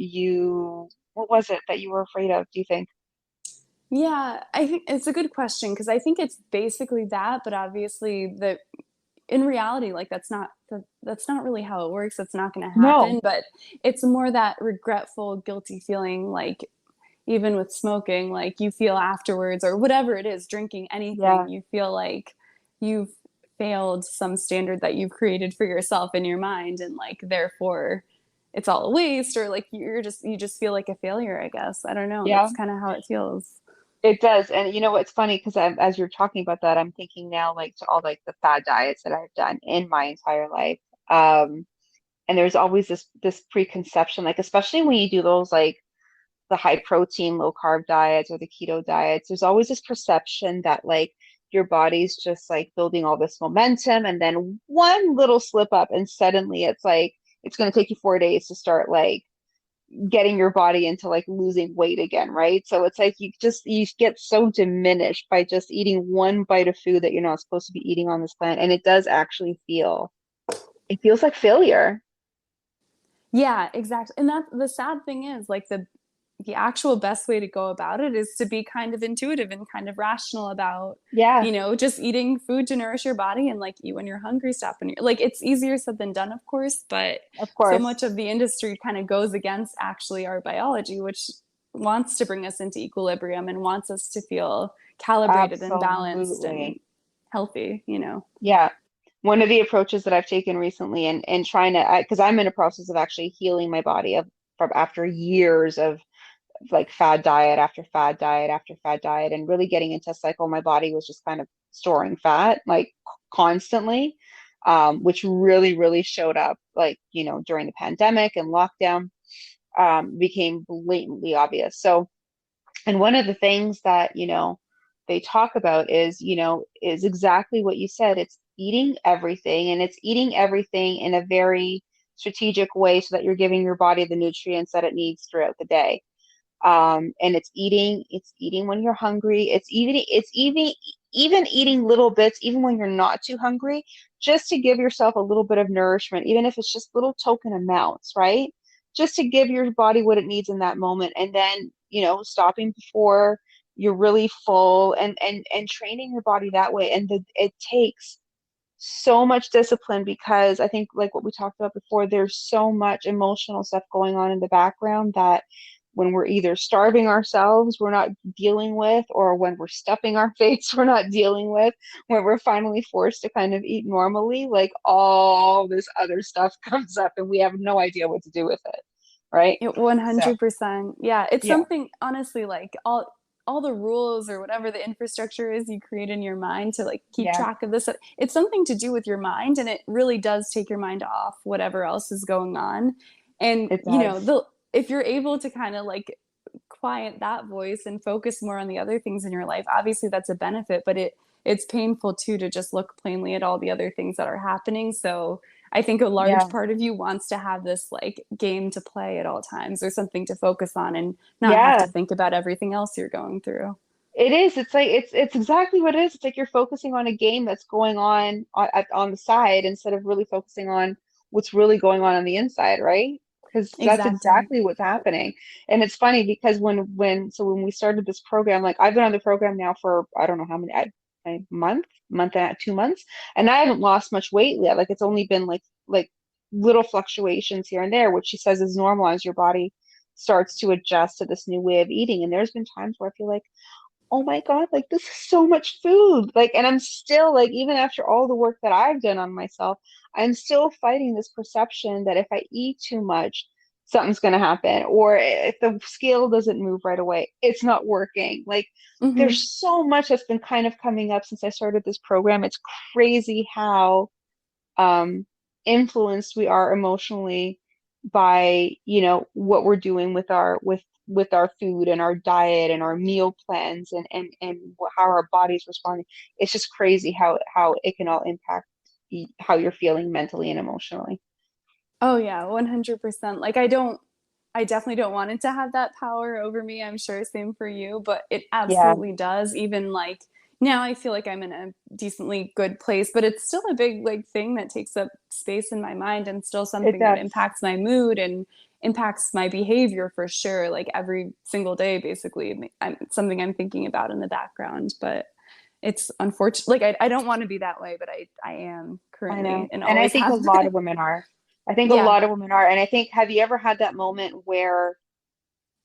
what was it that you were afraid of, do you think?
Yeah, I think it's a good question because I think it's basically that, but obviously the in reality, like that's not really how it works. That's not going to
No.
happen. But it's more that regretful, guilty feeling, like even with smoking, like you feel afterwards, or whatever it is, drinking anything,
Yeah.
you feel like you've failed some standard that you've created for yourself in your mind, and like therefore it's all a waste, or like you just feel like a failure, I guess. I don't know.
Yeah.
That's kind of how it feels.
It does. And you know what's funny, because as you're talking about that, I'm thinking now like to all like the fad diets that I've done in my entire life. And there's always this preconception, like especially when you do those like the high protein, low carb diets or the keto diets, there's always this perception that like your body's just like building all this momentum, and then one little slip up and suddenly it's like it's going to take you 4 days to start like getting your body into like losing weight again, right? So it's like you get so diminished by just eating one bite of food that you're not supposed to be eating on this planet, and it does actually feel it feels like failure.
Yeah, exactly. And that the sad thing is, like the actual best way to go about it is to be kind of intuitive and kind of rational about,
Yeah,
just eating food to nourish your body, and like eat when you're hungry, stop when you're like, it's easier said than done, of course, but
of
so
course.
much of the industry kind of goes against actually our biology, which wants to bring us into equilibrium and wants us to feel calibrated and balanced and
Absolutely.
healthy.
Yeah. One of the approaches that I've taken recently, and trying to, because I'm in a process of actually healing my body from after years of like fad diet after fad diet after fad diet, and really getting into a cycle. My body was just kind of storing fat like constantly, which really, really showed up like, during the pandemic and lockdown, became blatantly obvious. So, and one of the things that, they talk about is exactly what you said. It's eating everything, and it's eating everything in a very strategic way so that you're giving your body the nutrients that it needs throughout the day. And it's eating when you're hungry. It's even eating little bits, even when you're not too hungry, just to give yourself a little bit of nourishment, even if it's just little token amounts, right? Just to give your body what it needs in that moment. And then, stopping before you're really full, and training your body that way. And it takes so much discipline, because I think like what we talked about before, there's so much emotional stuff going on in the background that when we're either starving ourselves, we're not dealing with, or when we're stuffing our face, we're not dealing with, when we're finally forced to kind of eat normally, like all this other stuff comes up and we have no idea what to do with it. Right. So,
100%. Yeah, it's
yeah,
something, honestly, like all the rules or whatever the infrastructure is you create in your mind to like keep
yeah,
track of this. It's something to do with your mind, and it really does take your mind off whatever else is going on. And
it does.
the if you're able to kind of like quiet that voice and focus more on the other things in your life, obviously that's a benefit, but it's painful too to just look plainly at all the other things that are happening. So I think a large
Yeah.
part of you wants to have this like game to play at all times, or something to focus on, and not have to
Yeah.
think about everything else you're going through.
It is. It's like it's exactly what it is. It's like you're focusing on a game that's going on the side, instead of really focusing on what's really going on the inside, right? Because that's
Exactly.
exactly what's happening. And it's funny because when we started this program, like I've been on the program now for I don't know how many a month and 2 months, and I haven't lost much weight yet. Like it's only been like little fluctuations here and there, which she says is normal as your body starts to adjust to this new way of eating. And there's been times where I feel like, oh my God, like this is so much food. Like, and I'm still like, even after all the work that I've done on myself, I'm still fighting this perception that if I eat too much, something's going to happen. Or if the scale doesn't move right away, it's not working. Like,
Hmm.
there's so much that's been kind of coming up since I started this program. It's crazy how um, influenced we are emotionally by what we're doing with our food and our diet and our meal plans, and how our body's responding. It's just crazy how it can all impact how you're feeling mentally and emotionally.
Oh yeah, 100%. Like I definitely don't want it to have that power over me. I'm sure same for you, but it
Yeah,
absolutely does. Even like now I feel like I'm in a decently good place, but it's still a big like thing that takes up space in my mind, and still
it
something that
does.
impacts my mood and impacts my behavior for sure. Like every single day, basically, it's something I'm thinking about in the background. But it's unfortunate. Like I don't want to be that way, but I am
I
currently
know.
and
And I
always
think a
have
lot
been.
of women are. I think a
Yeah,
lot of women are. And I think, have you ever had that moment where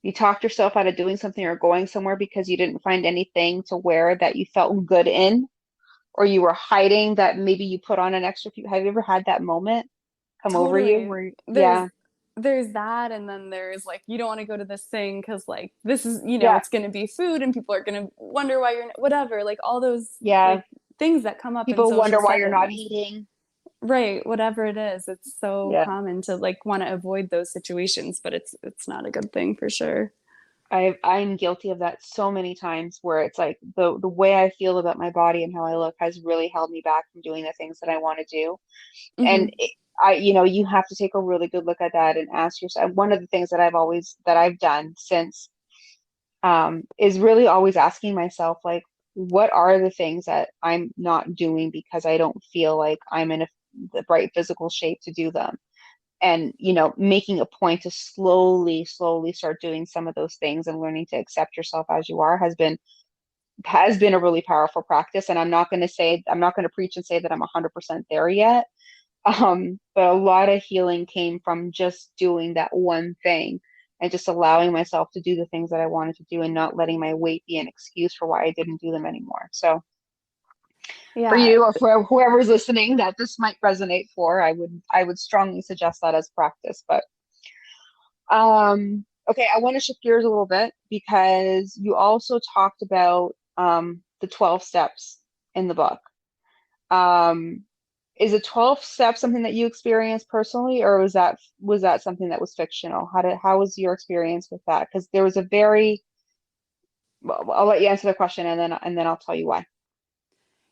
you talked yourself out of doing something or going somewhere because you didn't find anything to wear that you felt good in, or you were hiding that maybe you put on an extra few? Have you ever had that moment come over you
totally.
where,
There's
yeah,
there's that, and then there's like you don't want to go to this thing because like this is, you know,
yeah,
it's going to be food and people are going to wonder why you're whatever, like all those
yeah.
like things that come up in
People
social
wonder why you're not
settings.
eating.
Right, whatever it is, it's so
Yeah.
common to like want to avoid those situations, but it's not a good thing for sure.
I'm guilty of that so many times where it's like the way I feel about my body and how I look has really held me back from doing the things that I want to do. And
Hmm.
you have to take a really good look at that and ask yourself. One of the things that I've done since, is really always asking myself, like, what are the things that I'm not doing because I don't feel like I'm in the right physical shape to do them? And, making a point to slowly start doing some of those things and learning to accept yourself as you are has been a really powerful practice. And I'm not going to preach and say that I'm 100% there yet. But a lot of healing came from just doing that one thing and just allowing myself to do the things that I wanted to do and not letting my weight be an excuse for why I didn't do them anymore. So for
Yeah.
you or for whoever's listening that this might resonate for, I would strongly suggest that as practice. But okay, I want to shift gears a little bit because you also talked about the 12 steps in the book. Um, is a 12 step something that you experienced personally, or was that something that was fictional? How was your experience with that? Because there was a very well, I'll let you answer the question and then I'll tell you why.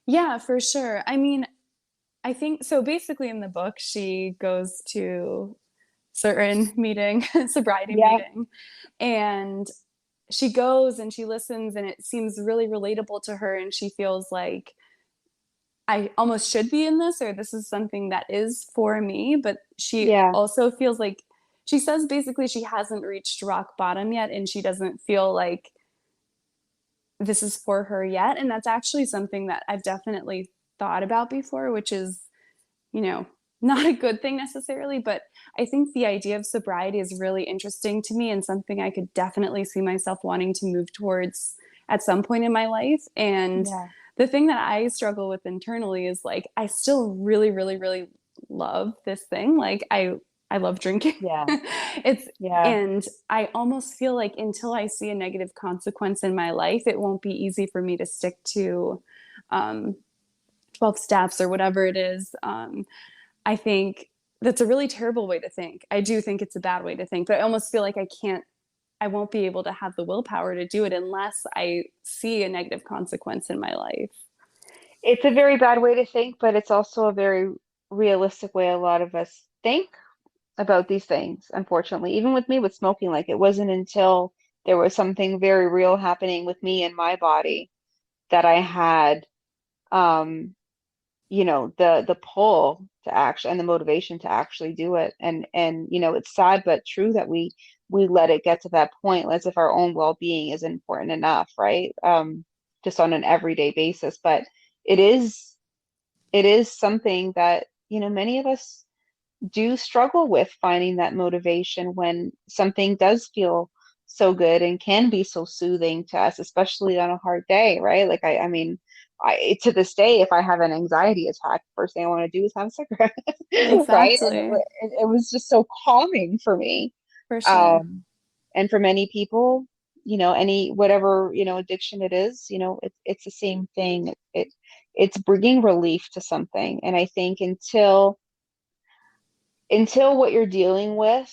Yeah, for sure. I mean, I think so. Basically, in the book, she goes to certain meeting, sobriety
Yeah,
meeting, and she goes and she listens, and it seems really relatable to her, and she feels like I almost should be in this, or this is something that is for me. But she
yeah,
also feels like she says basically she hasn't reached rock bottom yet, and she doesn't feel like this is for her yet. And that's actually something that I've definitely thought about before, which is, you know, not a good thing necessarily, but I think the idea of sobriety is really interesting to me and something I could definitely see myself wanting to move towards at some point in my life. And
yeah,
the thing that I struggle with internally is like I still really, really, really love this thing. Like I love drinking.
yeah,
It's
yeah.
and I almost feel like until I see a negative consequence in my life, it won't be easy for me to stick to um, 12 steps or whatever it is. I think that's a really terrible way to think. I do think it's a bad way to think, but I almost feel like I won't be able to have the willpower to do it unless I see a negative consequence in my life.
It's a very bad way to think, but it's also a very realistic way a lot of us think about these things, unfortunately. Even with me with smoking, like it wasn't until there was something very real happening with me and my body that I had um the pull to action and the motivation to actually do it. And it's sad but true that we let it get to that point as if our own well-being is important enough, right? Just on an everyday basis. But it is it is something that many of us do struggle with, finding that motivation when something does feel so good and can be so soothing to us, especially on a hard day, right? Like I mean, to this day, if I have an anxiety attack, first thing I want to do is have a cigarette, right? And
Exactly.
it was just so calming for me.
For sure.
Um, and for many people, any whatever addiction it is, it's the same thing. It's bringing relief to something, and I think until what you're dealing with,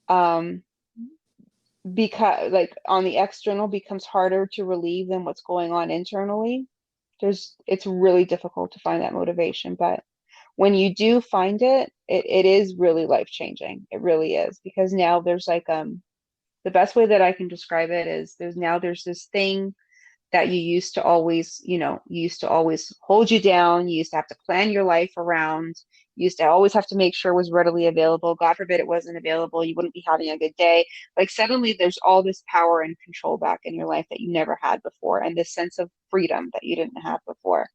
um because like on the external becomes harder to relieve than what's going on internally, it's really difficult to find that motivation. But when you do find it is really life changing. It really is, because now there's like the best way that I can describe it is there's this thing that you used to always, you used to always hold you down. You used to have to plan your life around. You used to always have to make sure it was readily available. God forbid it wasn't available, you wouldn't be having a good day. Like suddenly there's all this power and control back in your life that you never had before, and this sense of freedom that you didn't have before.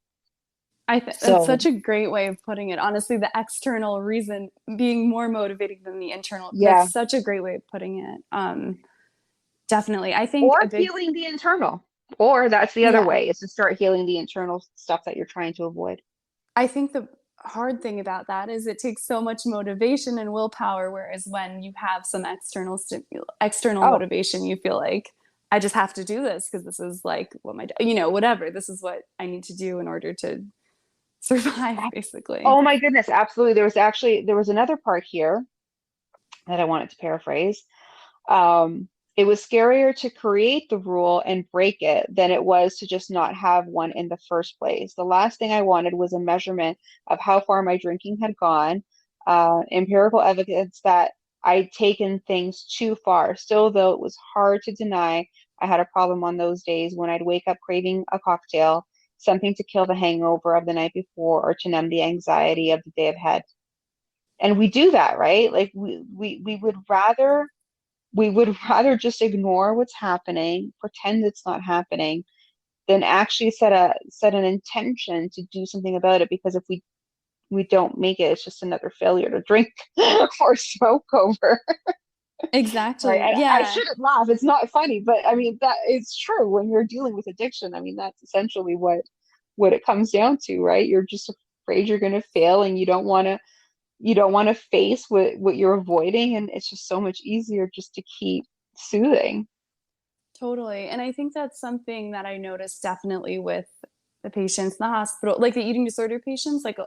That's
So
such a great way of putting it. Honestly, the external reason being more motivating than the internal.
yeah,
That's such a great way of putting it. Definitely. I think a
or
big,
healing the internal, or that's the other
yeah,
way, is to start healing the internal stuff that you're trying to avoid.
I think the hard thing about that is it takes so much motivation and willpower, whereas when you have some external
Oh,
motivation, you feel like I just have to do this because this is like what whatever. This is what I need to do in order to survive, basically.
oh my goodness, absolutely. There was another part here that I wanted to paraphrase. It was scarier to create the rule and break it than it was to just not have one in the first place. The last thing I wanted was a measurement of how far my drinking had gone, empirical evidence that I'd taken things too far. Still, though, it was hard to deny I had a problem on those days when I'd wake up craving a cocktail, something to kill the hangover of the night before or to numb the anxiety of the day ahead. And we do that, right? Like we would rather just ignore what's happening, pretend it's not happening, than actually set an intention to do something about it. Because if we don't make it, it's just another failure to drink or smoke over. Right?
Exactly.
I
Yeah.
shouldn't laugh. It's not funny, but I mean that it's true when you're dealing with addiction. I mean that's essentially what it comes down to, right? You're just afraid you're going to fail, and you don't want to face what you're avoiding, and it's just so much easier just to keep soothing.
Totally. And I think that's something that I noticed definitely with the patients in the hospital, like the eating disorder patients, like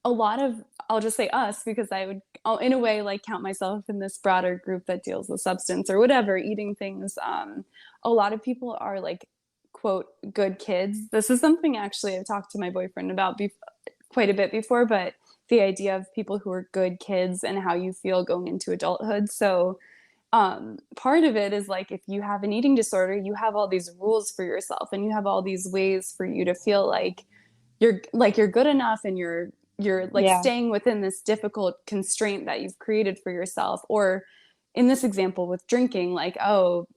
a lot of, I'll just say us, because I'll in a way like count myself in this broader group that deals with substance or whatever, eating things. A lot of people are like, quote, good kids. This is something actually I've talked to my boyfriend about quite a bit before, but the idea of people who are good kids and how you feel going into adulthood. So part of it is like if you have an eating disorder, you have all these rules for yourself and you have all these ways for you to feel like you're good enough and you're like
Yeah.
staying within this difficult constraint that you've created for yourself. Or in this example with drinking, like, oh,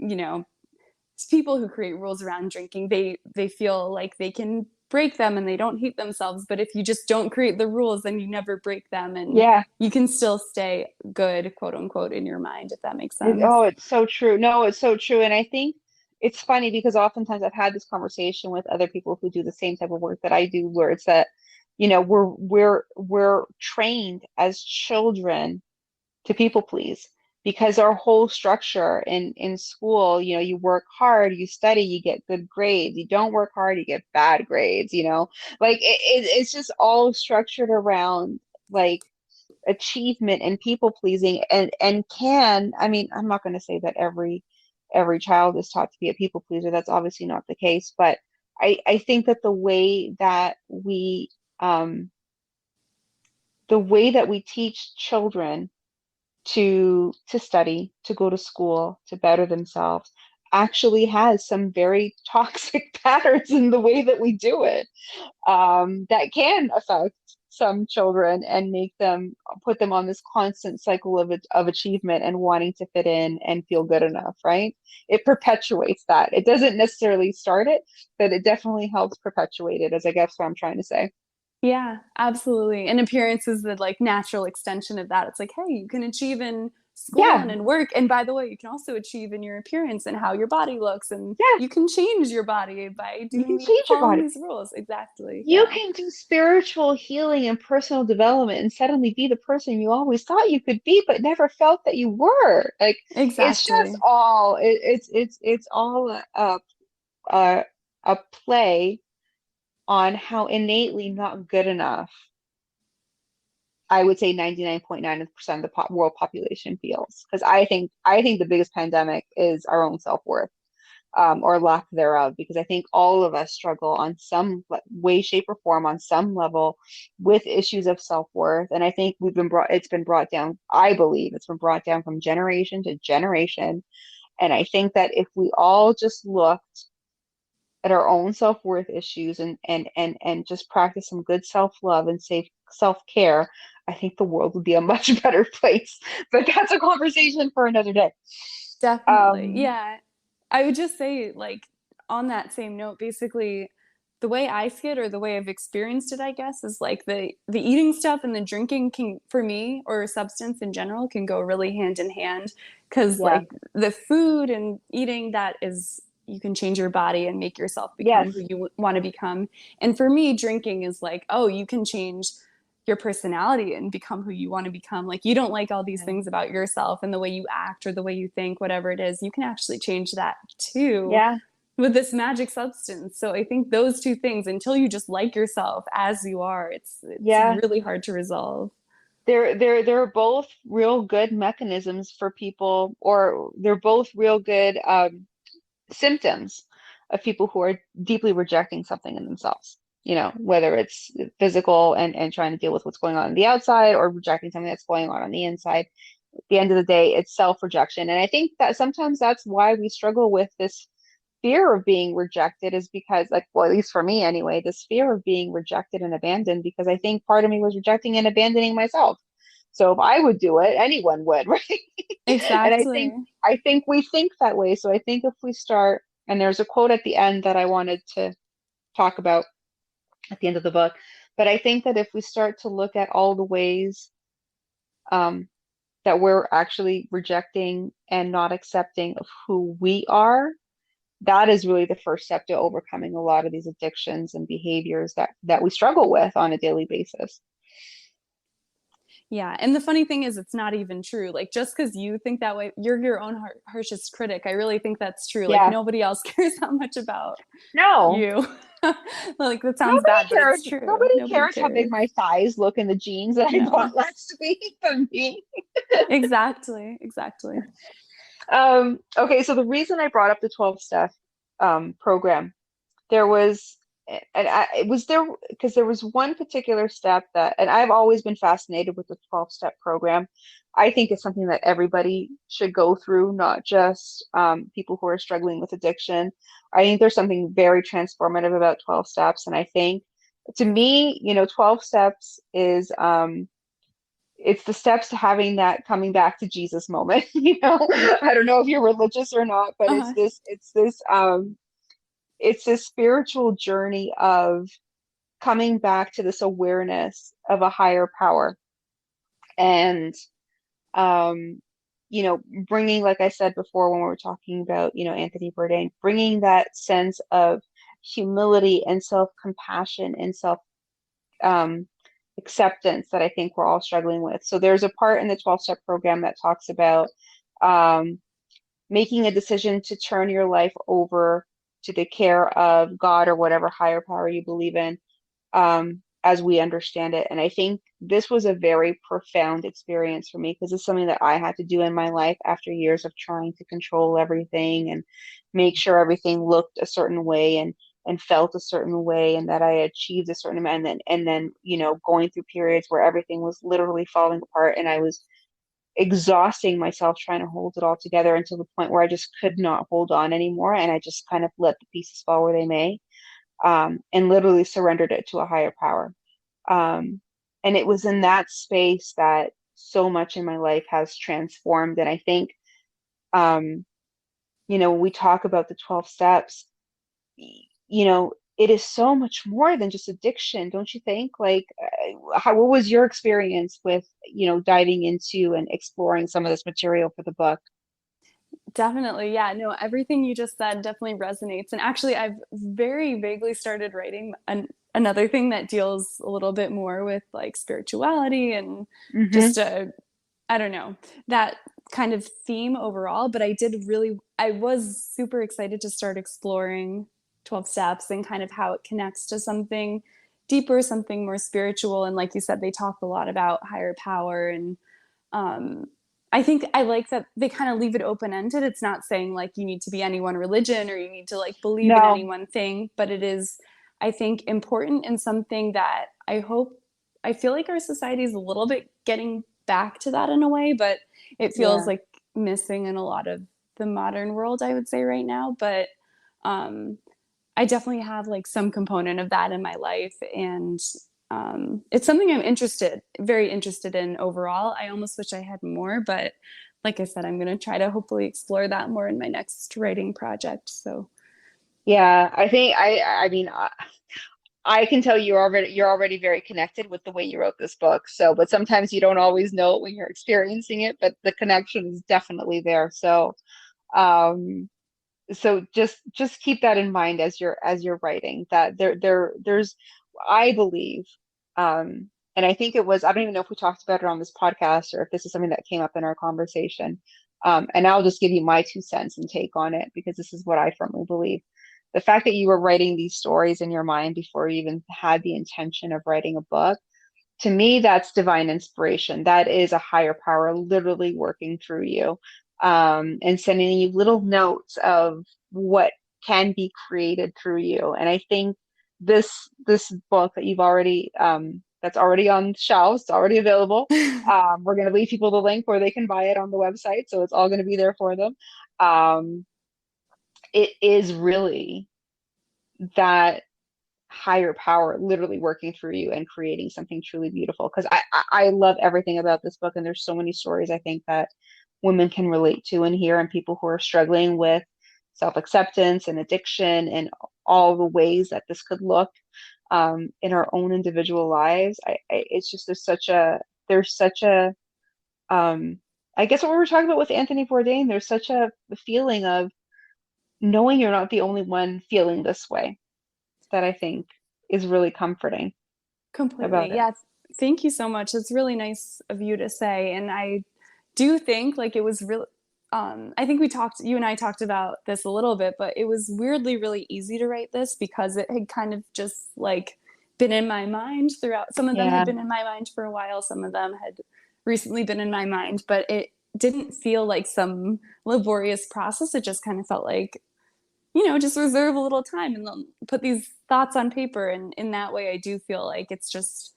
people who create rules around drinking, they feel like they can break them and they don't hate themselves. But if you just don't create the rules, then you never break them and
Yeah.
you can still stay good, quote unquote, in your mind, if that makes sense.
Oh, it's so true. No, it's so true. And I think it's funny because oftentimes I've had this conversation with other people who do the same type of work that I do, where it's that, we're trained as children to people please, because our whole structure in school, you work hard, you study, you get good grades. You don't work hard, you get bad grades. Like it's just all structured around like achievement and people pleasing. And I mean, I'm not going to say that every child is taught to be a people pleaser. That's obviously not the case, but I think that um the way that we teach children to study, to go to school, to better themselves, actually has some very toxic patterns in the way that we do it, that can affect some children and put them on this constant cycle of achievement and wanting to fit in and feel good enough, right? It perpetuates that. It doesn't necessarily start it, but it definitely helps perpetuate it, as I guess what I'm trying to say.
Yeah, absolutely. And appearance is the like natural extension of that. It's like, hey, you can achieve in school
Yeah,
and in work. And by the way, you can also achieve in your appearance and how your body looks. And
yeah,
you can change your body by
you can
doing
change your
following
body.
these rules. Exactly.
You
Yeah.
can do spiritual healing and personal development and suddenly be the person you always thought you could be, but never felt that you were. Like it's just
Exactly.
all it's all a a play on how innately not good enough I would say 99.9% of the world population feels. Because I think the biggest pandemic is our own self-worth, or lack thereof, because I think all of us struggle on some way, shape, or form on some level with issues of self-worth. And I think it's been brought down, I believe it's been brought down from generation to generation. And I think that if we all just looked at our own self-worth issues and just practice some good self-love and safe self-care, I think the world would be a much better place. But that's a conversation for another day.
Definitely.
Um,
Yeah. I would just say, like, on that same note, basically, the way I see it, or the way I've experienced it, I guess, is like the eating stuff and the drinking can, for me, or substance in general, can go really hand in hand. Because
yeah.
like the food and eating, that is, you can change your body and make yourself become
Yes.
who you want to become. And for me, drinking is like, oh, you can change your personality and become who you want to become. Like, you don't like all these
Yeah.
things about yourself and the way you act or the way you think, whatever it is, you can actually change that too
Yeah.
with this magic substance. So I think those two things, until you just like yourself as you are, it's
Yeah.
really hard to resolve.
They're both real good mechanisms for people, or they're both real good symptoms of people who are deeply rejecting something in themselves. You know, whether it's physical and trying to deal with what's going on the outside, or rejecting something that's going on the inside. At the end of the day, it's self-rejection. And I think that sometimes that's why we struggle with this fear of being rejected, is because, like, well, at least for me anyway, this fear of being rejected and abandoned, because I think part of me was rejecting and abandoning myself. So if I would do it, anyone would, right? And
Exactly.
I think we think that way. So I think if we start, and there's a quote at the end that I wanted to talk about at the end of the book, but I think that if we start to look at all the ways um, that we're actually rejecting and not accepting of who we are, that is really the first step to overcoming a lot of these addictions and behaviors that we struggle with on a daily basis.
Yeah. And the funny thing is, it's not even true. Like, just because you think that way, you're your own harshest critic. I really think that's true. Like,
Yeah.
nobody else cares that much about
No,
you. Like, that sounds bad, but it's true.
Nobody
Nobody
cares how big
cares.
my thighs look in the jeans that I
No.
bought last week of me.
Exactly. Exactly.
Okay, so the reason I brought up the 12 step program, there was, and it was there because there was one particular step that, and I've always been fascinated with the 12-step program. I think it's something that everybody should go through, not just people who are struggling with addiction. I think there's something very transformative about 12 steps. And I think, to me, 12 steps is it's the steps to having that coming back to Jesus moment. I don't know if you're religious or not, but
Uh-huh.
it's this spiritual journey of coming back to this awareness of a higher power, and um bringing, like I said before when we were talking about Anthony Bourdain, bringing that sense of humility and self-compassion and self um acceptance that I think we're all struggling with. So there's a part in the 12-step program that talks about um making a decision to turn your life over to the care of God or whatever higher power you believe in, as we understand it. And I think this was a very profound experience for me, because it's something that I had to do in my life after years of trying to control everything and make sure everything looked a certain way and felt a certain way, and that I achieved a certain amount, and then going through periods where everything was literally falling apart, and I was exhausting myself trying to hold it all together, until the point where I just could not hold on anymore, and I just kind of let the pieces fall where they may, and literally surrendered it to a higher power. And it was in that space that so much in my life has transformed. And I think, um, when we talk about the 12 steps, it is so much more than just addiction, don't you think? Like, what was your experience with, diving into and exploring some of this material for the book?
Definitely. Yeah. No, everything you just said definitely resonates. And actually, I've very vaguely started writing another thing that deals a little bit more with like spirituality and
Mm-hmm.
just I don't know, that kind of theme overall. But I was super excited to start exploring 12 steps and kind of how it connects to something deeper, something more spiritual. And like you said, they talk a lot about higher power. And um, I think I like that they kind of leave it open ended. It's not saying like you need to be any one religion or you need to like believe in any
No.
one thing, but it is, I think, important, and something that I feel like our society is a little bit getting back to that in a way, but it feels
Yeah.
like missing in a lot of the modern world, I would say, right now. But um, I definitely have like some component of that in my life. And it's something I'm very interested in overall. I almost wish I had more, but like I said, I'm going to try to hopefully explore that more in my next writing project. So,
Yeah, I think I mean I can tell you're already very connected with the way you wrote this book. So, but sometimes you don't always know it when you're experiencing it, but the connection is definitely there. Um, so just keep that in mind as you're writing that there's I believe, and I think it was I don't even know if we talked about it on this podcast or if this is something that came up in our conversation. And I'll just give you my 2 cents and take on it because this is what I firmly believe. The fact that you were writing these stories in your mind before you even had the intention of writing a book, to me, that's divine inspiration. That is a higher power literally working through you, and sending you little notes of what can be created through you. And I think this book that you've already that's already on shelves, it's already available. We're going to leave people the link where they can buy it on the website, so it's all going to be there for them. Um, it is really that higher power literally working through you and creating something truly beautiful. Because I love everything about this book, and there's so many stories I think that women can relate to and hear, and people who are struggling with self-acceptance and addiction and all the ways that this could look in our own individual lives. It's just there's such a I guess what we were talking about with Anthony Bourdain, there's such a feeling of knowing you're not the only one feeling this way that I think is really comforting about
completely.
it.
Yeah. Thank you so much. It's really nice of you to say. And I do think like it was really, I think you and I talked about this a little bit, but it was weirdly really easy to write this because it had kind of just like been in my mind throughout. Some of them had
Yeah,
been in my mind for a while. Some of them had recently been in my mind, but it didn't feel like some laborious process. It just kind of felt like, just reserve a little time and then put these thoughts on paper. And in that way, I do feel like it's just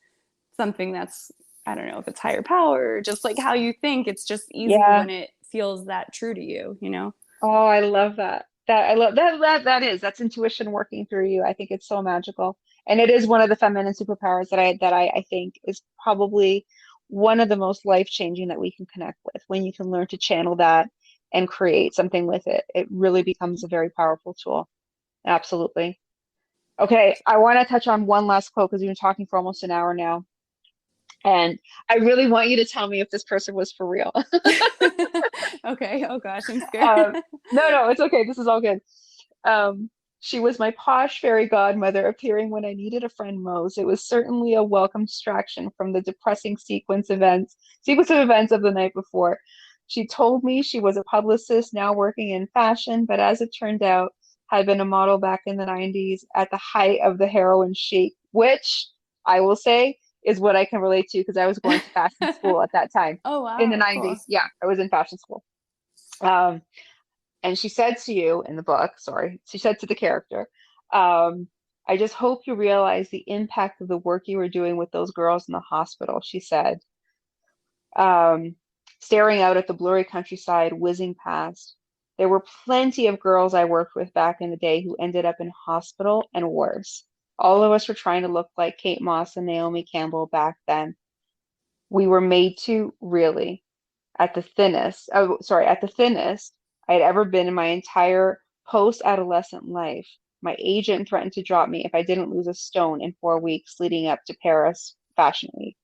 something that's, I don't know if it's higher power or just like how you think. It's just easy
yeah.
when it feels that true to you.
Oh, I love that. I love that's intuition working through you. I think it's so magical. And it is one of the feminine superpowers that I think is probably one of the most life-changing that we can connect with. When you can learn to channel that and create something with it, it really becomes a very powerful tool. Absolutely. Okay, I want to touch on one last quote because we've been talking for almost an hour now. And I really want you to tell me if this person was for real.
Okay. Oh gosh, I'm scared.
Um, no, it's okay. This is all good. Um, she was my posh fairy godmother, appearing when I needed a friend most. It was certainly a welcome distraction from the depressing sequence of events of the night before. She told me she was a publicist now working in fashion, but as it turned out, had been a model back in the 90s at the height of the heroin chic, which I will say is what I can relate to because I was going to fashion school at that time
Oh
in the
wow, cool.
90s. Yeah, I was in fashion school. Um, and she said to you in the book, sorry, she said to the character, I just hope you realize the impact of the work you were doing with those girls in the hospital, she said, um, staring out at the blurry countryside whizzing past. There were plenty of girls I worked with back in the day who ended up in hospital and worse. All of us were trying to look like Kate Moss and Naomi Campbell back then. We were made to, really, at the thinnest I had ever been in my entire post-adolescent life. My agent threatened to drop me if I didn't lose a stone in 4 weeks leading up to Paris Fashion Week.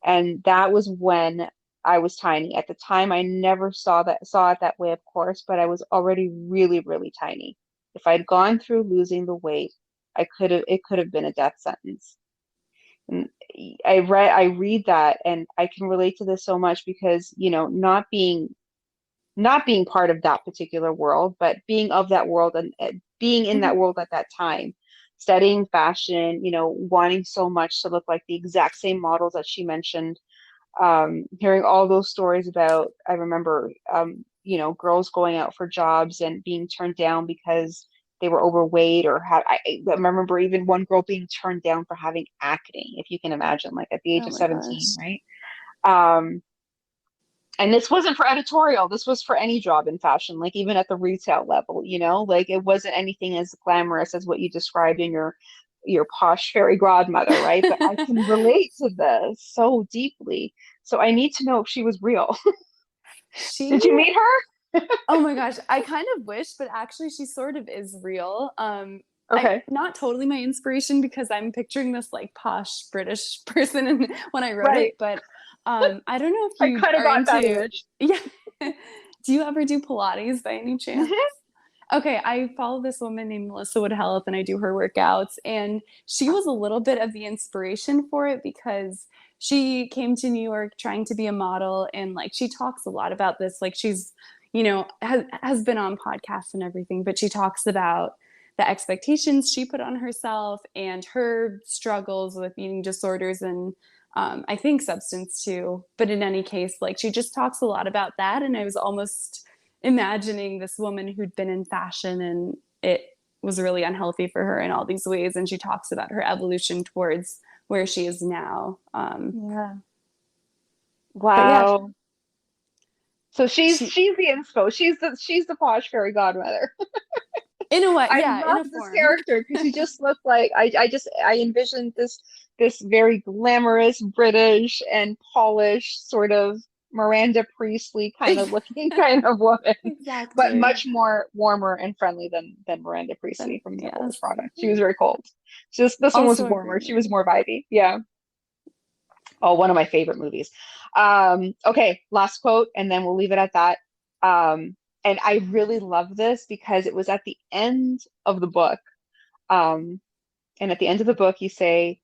And that was when I was tiny. At the time, I never saw it that way, of course, but I was already really, really tiny. If I'd gone through losing the weight, it could have been a death sentence. And I read that and I can relate to this so much because, not being part of that particular world, but being of that world and being in that
Mhm.
world at that time, studying fashion, wanting so much to look like the exact same models that she mentioned, hearing all those stories about, I remember, girls going out for jobs and being turned down because they were overweight or I remember even one girl being turned down for having acne, if you can imagine, like at the age
Oh
of
my
17,
gosh.
right? Um, And this wasn't for editorial. This was for any job in fashion, like even at the retail level, like it wasn't anything as glamorous as what you described in your posh fairy godmother, right? But I can relate to this so deeply. So I need to know if she was real.
She
Did you meet her?
Oh my gosh, I kind of wish, but actually she sort of is real. I
Okay.
not totally my inspiration because I'm picturing this like posh British person when I wrote
Right.
it, but I don't know if
I
you
kind of
are
got that
into
image.
yeah. Do you ever do Pilates by any chance?
Hmm.
Okay, I follow this woman named Melissa Wood Health and I do her workouts. And she was a little bit of the inspiration for it because she came to New York trying to be a model. And like she talks a lot about this. Like she's, has been on podcasts and everything, but she talks about the expectations she put on herself and her struggles with eating disorders and I think substance too. But in any case, like she just talks a lot about that. And I was almost imagining this woman who'd been in fashion and it was really unhealthy for her in all these ways. And she talks about her evolution towards where she is now.
Yeah.
But yeah,
Wow. So she's
she,
she's the inspo. She's the posh fairy godmother.
in a way,
I
yeah, in
love
a
this
form.
character because she just looked like I envisioned this very glamorous British and polished sort of Miranda Priestley kind of looking kind of woman, but
Exactly.
much more warmer and friendly than Miranda
Then,
Priestley from the Cold
yes.
product. She was very cold. This one was
Also
warmer. She was
agree.
more vibey. Yeah. Oh, one of my favorite movies. Okay, last quote, and then we'll leave it at that. And I really love this because it was at the end of the book. Um, and at the end of the book, you say,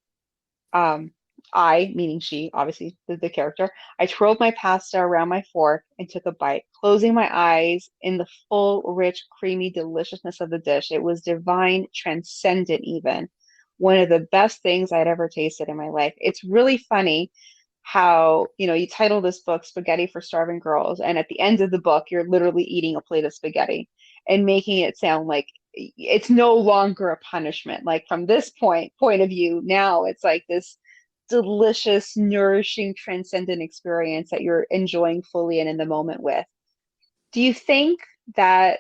um, I, meaning she, obviously the character, I twirled my pasta around my fork and took a bite, closing my eyes in the full, rich, creamy deliciousness of the dish. It was divine, transcendent, even. One of the best things I'd ever tasted in my life. It's really funny how, you title this book Spaghetti for Starving Girls, and at the end of the book, you're literally eating a plate of spaghetti and making it sound like it's no longer a punishment. Like from this point of view, now it's like this delicious, nourishing, transcendent experience that you're enjoying fully and in the moment with. Do you think that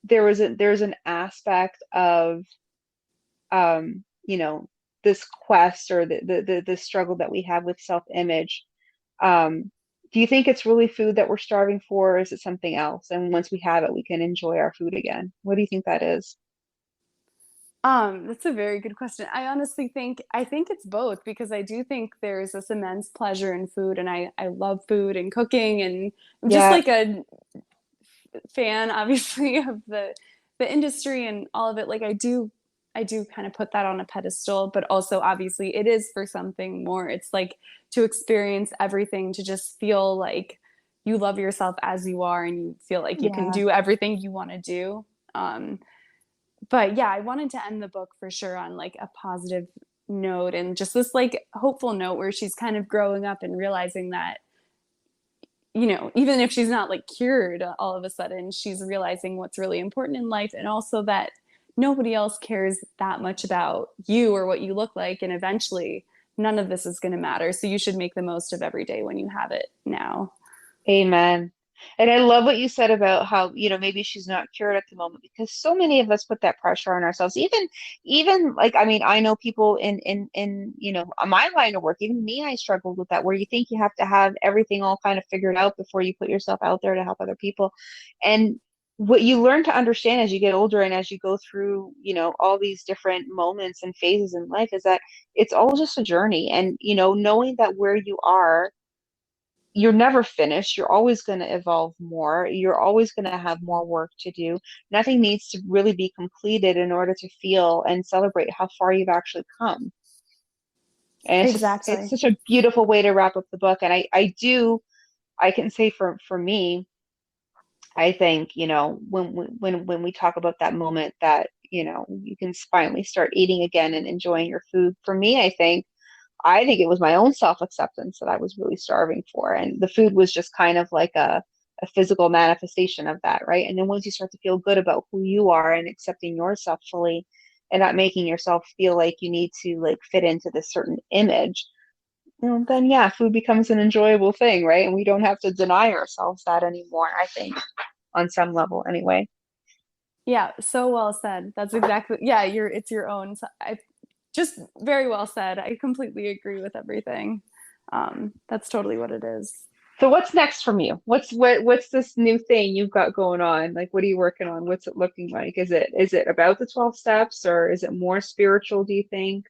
there's an aspect of you know, this quest or the struggle that we have with self-image? Um, do you think it's really food that we're starving for, or is it something else? And once we have it, we can enjoy our food again. What do you think that is?
That's a very good question. I honestly think it's both because I do think there's this immense pleasure in food and I love food and cooking and I'm just
Yeah,
like a fan obviously of the industry and all of it. Like I do kind of put that on a pedestal, but also obviously it is for something more. It's like to experience everything, to just feel like you love yourself as you are and you feel like you can
yeah.
do everything you want to do. Um, but yeah, I wanted to end the book for sure on like a positive note and just this like hopeful note where she's kind of growing up and realizing that even if she's not like cured all of a sudden, she's realizing what's really important in life and also that nobody else cares that much about you or what you look like. And eventually, none of this is going to matter. So you should make the most of every day when you have it now.
Amen. And I love what you said about how, maybe she's not cured at the moment because so many of us put that pressure on ourselves. Even like, I mean, I know people in my line of work, even me, I struggled with that, where you think you have to have everything all kind of figured out before you put yourself out there to help other people. And what you learn to understand as you get older and as you go through, all these different moments and phases in life is that it's all just a journey. And, knowing that where you are, you're never finished. You're always going to evolve more. You're always going to have more work to do. Nothing needs to really be completed in order to feel and celebrate how far you've actually come. And it's
Exactly.
such a beautiful way to wrap up the book. And I can say for me, I think, when we talk about that moment that, you can finally start eating again and enjoying your food. For me, I think it was my own self-acceptance that I was really starving for. And the food was just kind of like a physical manifestation of that, right? And then once you start to feel good about who you are and accepting yourself fully and not making yourself feel like you need to like fit into this certain image, then yeah, food becomes an enjoyable thing, right? And we don't have to deny ourselves that anymore, I think, on some level anyway.
Yeah, so well said. That's exactly, yeah, it's your own. I just very well said. I completely agree with everything. That's totally what it is.
So what's next from you? What's this new thing you've got going on? Like, what are you working on? What's it looking like? Is it about the 12 steps, or is it more spiritual, do you think?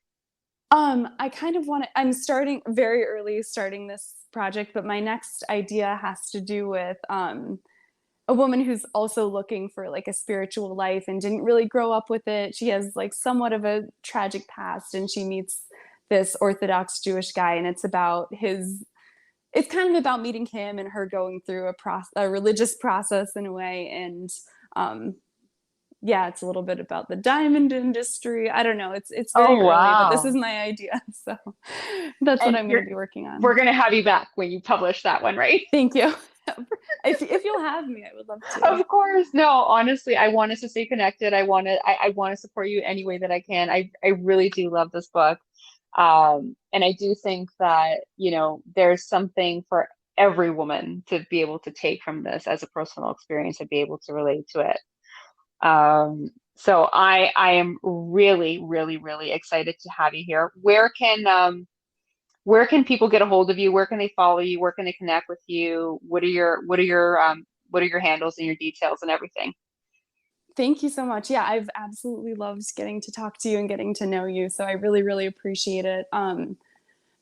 I kind of want to, I'm starting very early starting this project, but my next idea has to do with a woman who's also looking for like a spiritual life and didn't really grow up with it. She has like somewhat of a tragic past, and she meets this Orthodox Jewish guy, and it's kind of about meeting him and her going through a religious process in a way. And yeah, it's a little bit about the diamond industry. I don't know. It's very
Oh,
early, but this
wow.
is my idea. So that's what
And
I'm going to be working on.
we're gonna have you back when you publish that one, right?
Thank you. If you'll have me, I would love to.
Of course. No, honestly, I want us to stay connected. I want to support you any way that I can. I really do love this book. And I do think that, there's something for every woman to be able to take from this as a personal experience and be able to relate to it. So I am really, really, really excited to have you here. Where can people get a hold of you? Where can they follow you? Where can they connect with you? What are your handles and your details and everything?
Thank you so much. Yeah, I've absolutely loved getting to talk to you and getting to know you. So I really, really appreciate it.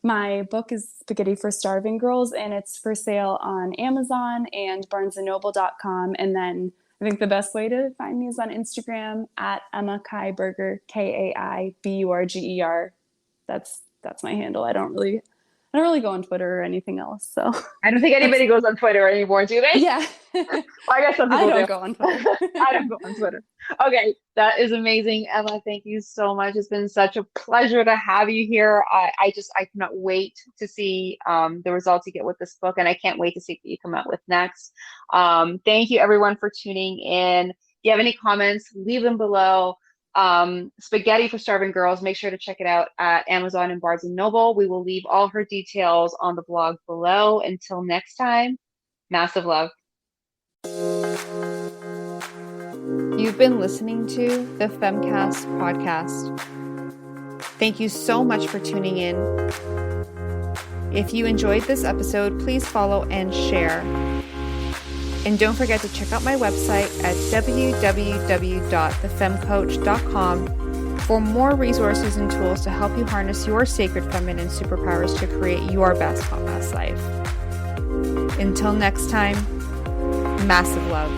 My book is Spaghetti for Starving Girls, and it's for sale on Amazon and barnesandnoble.com. And then I think the best way to find me is on Instagram at Emma Kaiberger, Kaiburger. That's my handle. I don't really go on Twitter or anything else. So
I don't think
that's,
anybody goes on Twitter anymore, do they?
yeah.
Well, I guess some
I
people
don't
do.
go on Twitter.
I don't go on Twitter. Okay, that is amazing, Emma. Thank you so much. It's been such a pleasure to have you here. I cannot wait to see the results you get with this book, and I can't wait to see what you come out with next. Thank you, everyone, for tuning in. If you have any comments, leave them below. Spaghetti for Starving Girls, make sure to check it out at Amazon and Barnes and Noble. We will leave all her details on the blog below. Until next time, massive love.
You've been listening to the Femcast podcast. Thank you so much for tuning in. If you enjoyed this episode, please follow and share. And don't forget to check out my website at www.thefemcoach.com for more resources and tools to help you harness your sacred feminine superpowers to create your best hot mess life. Until next time, massive love.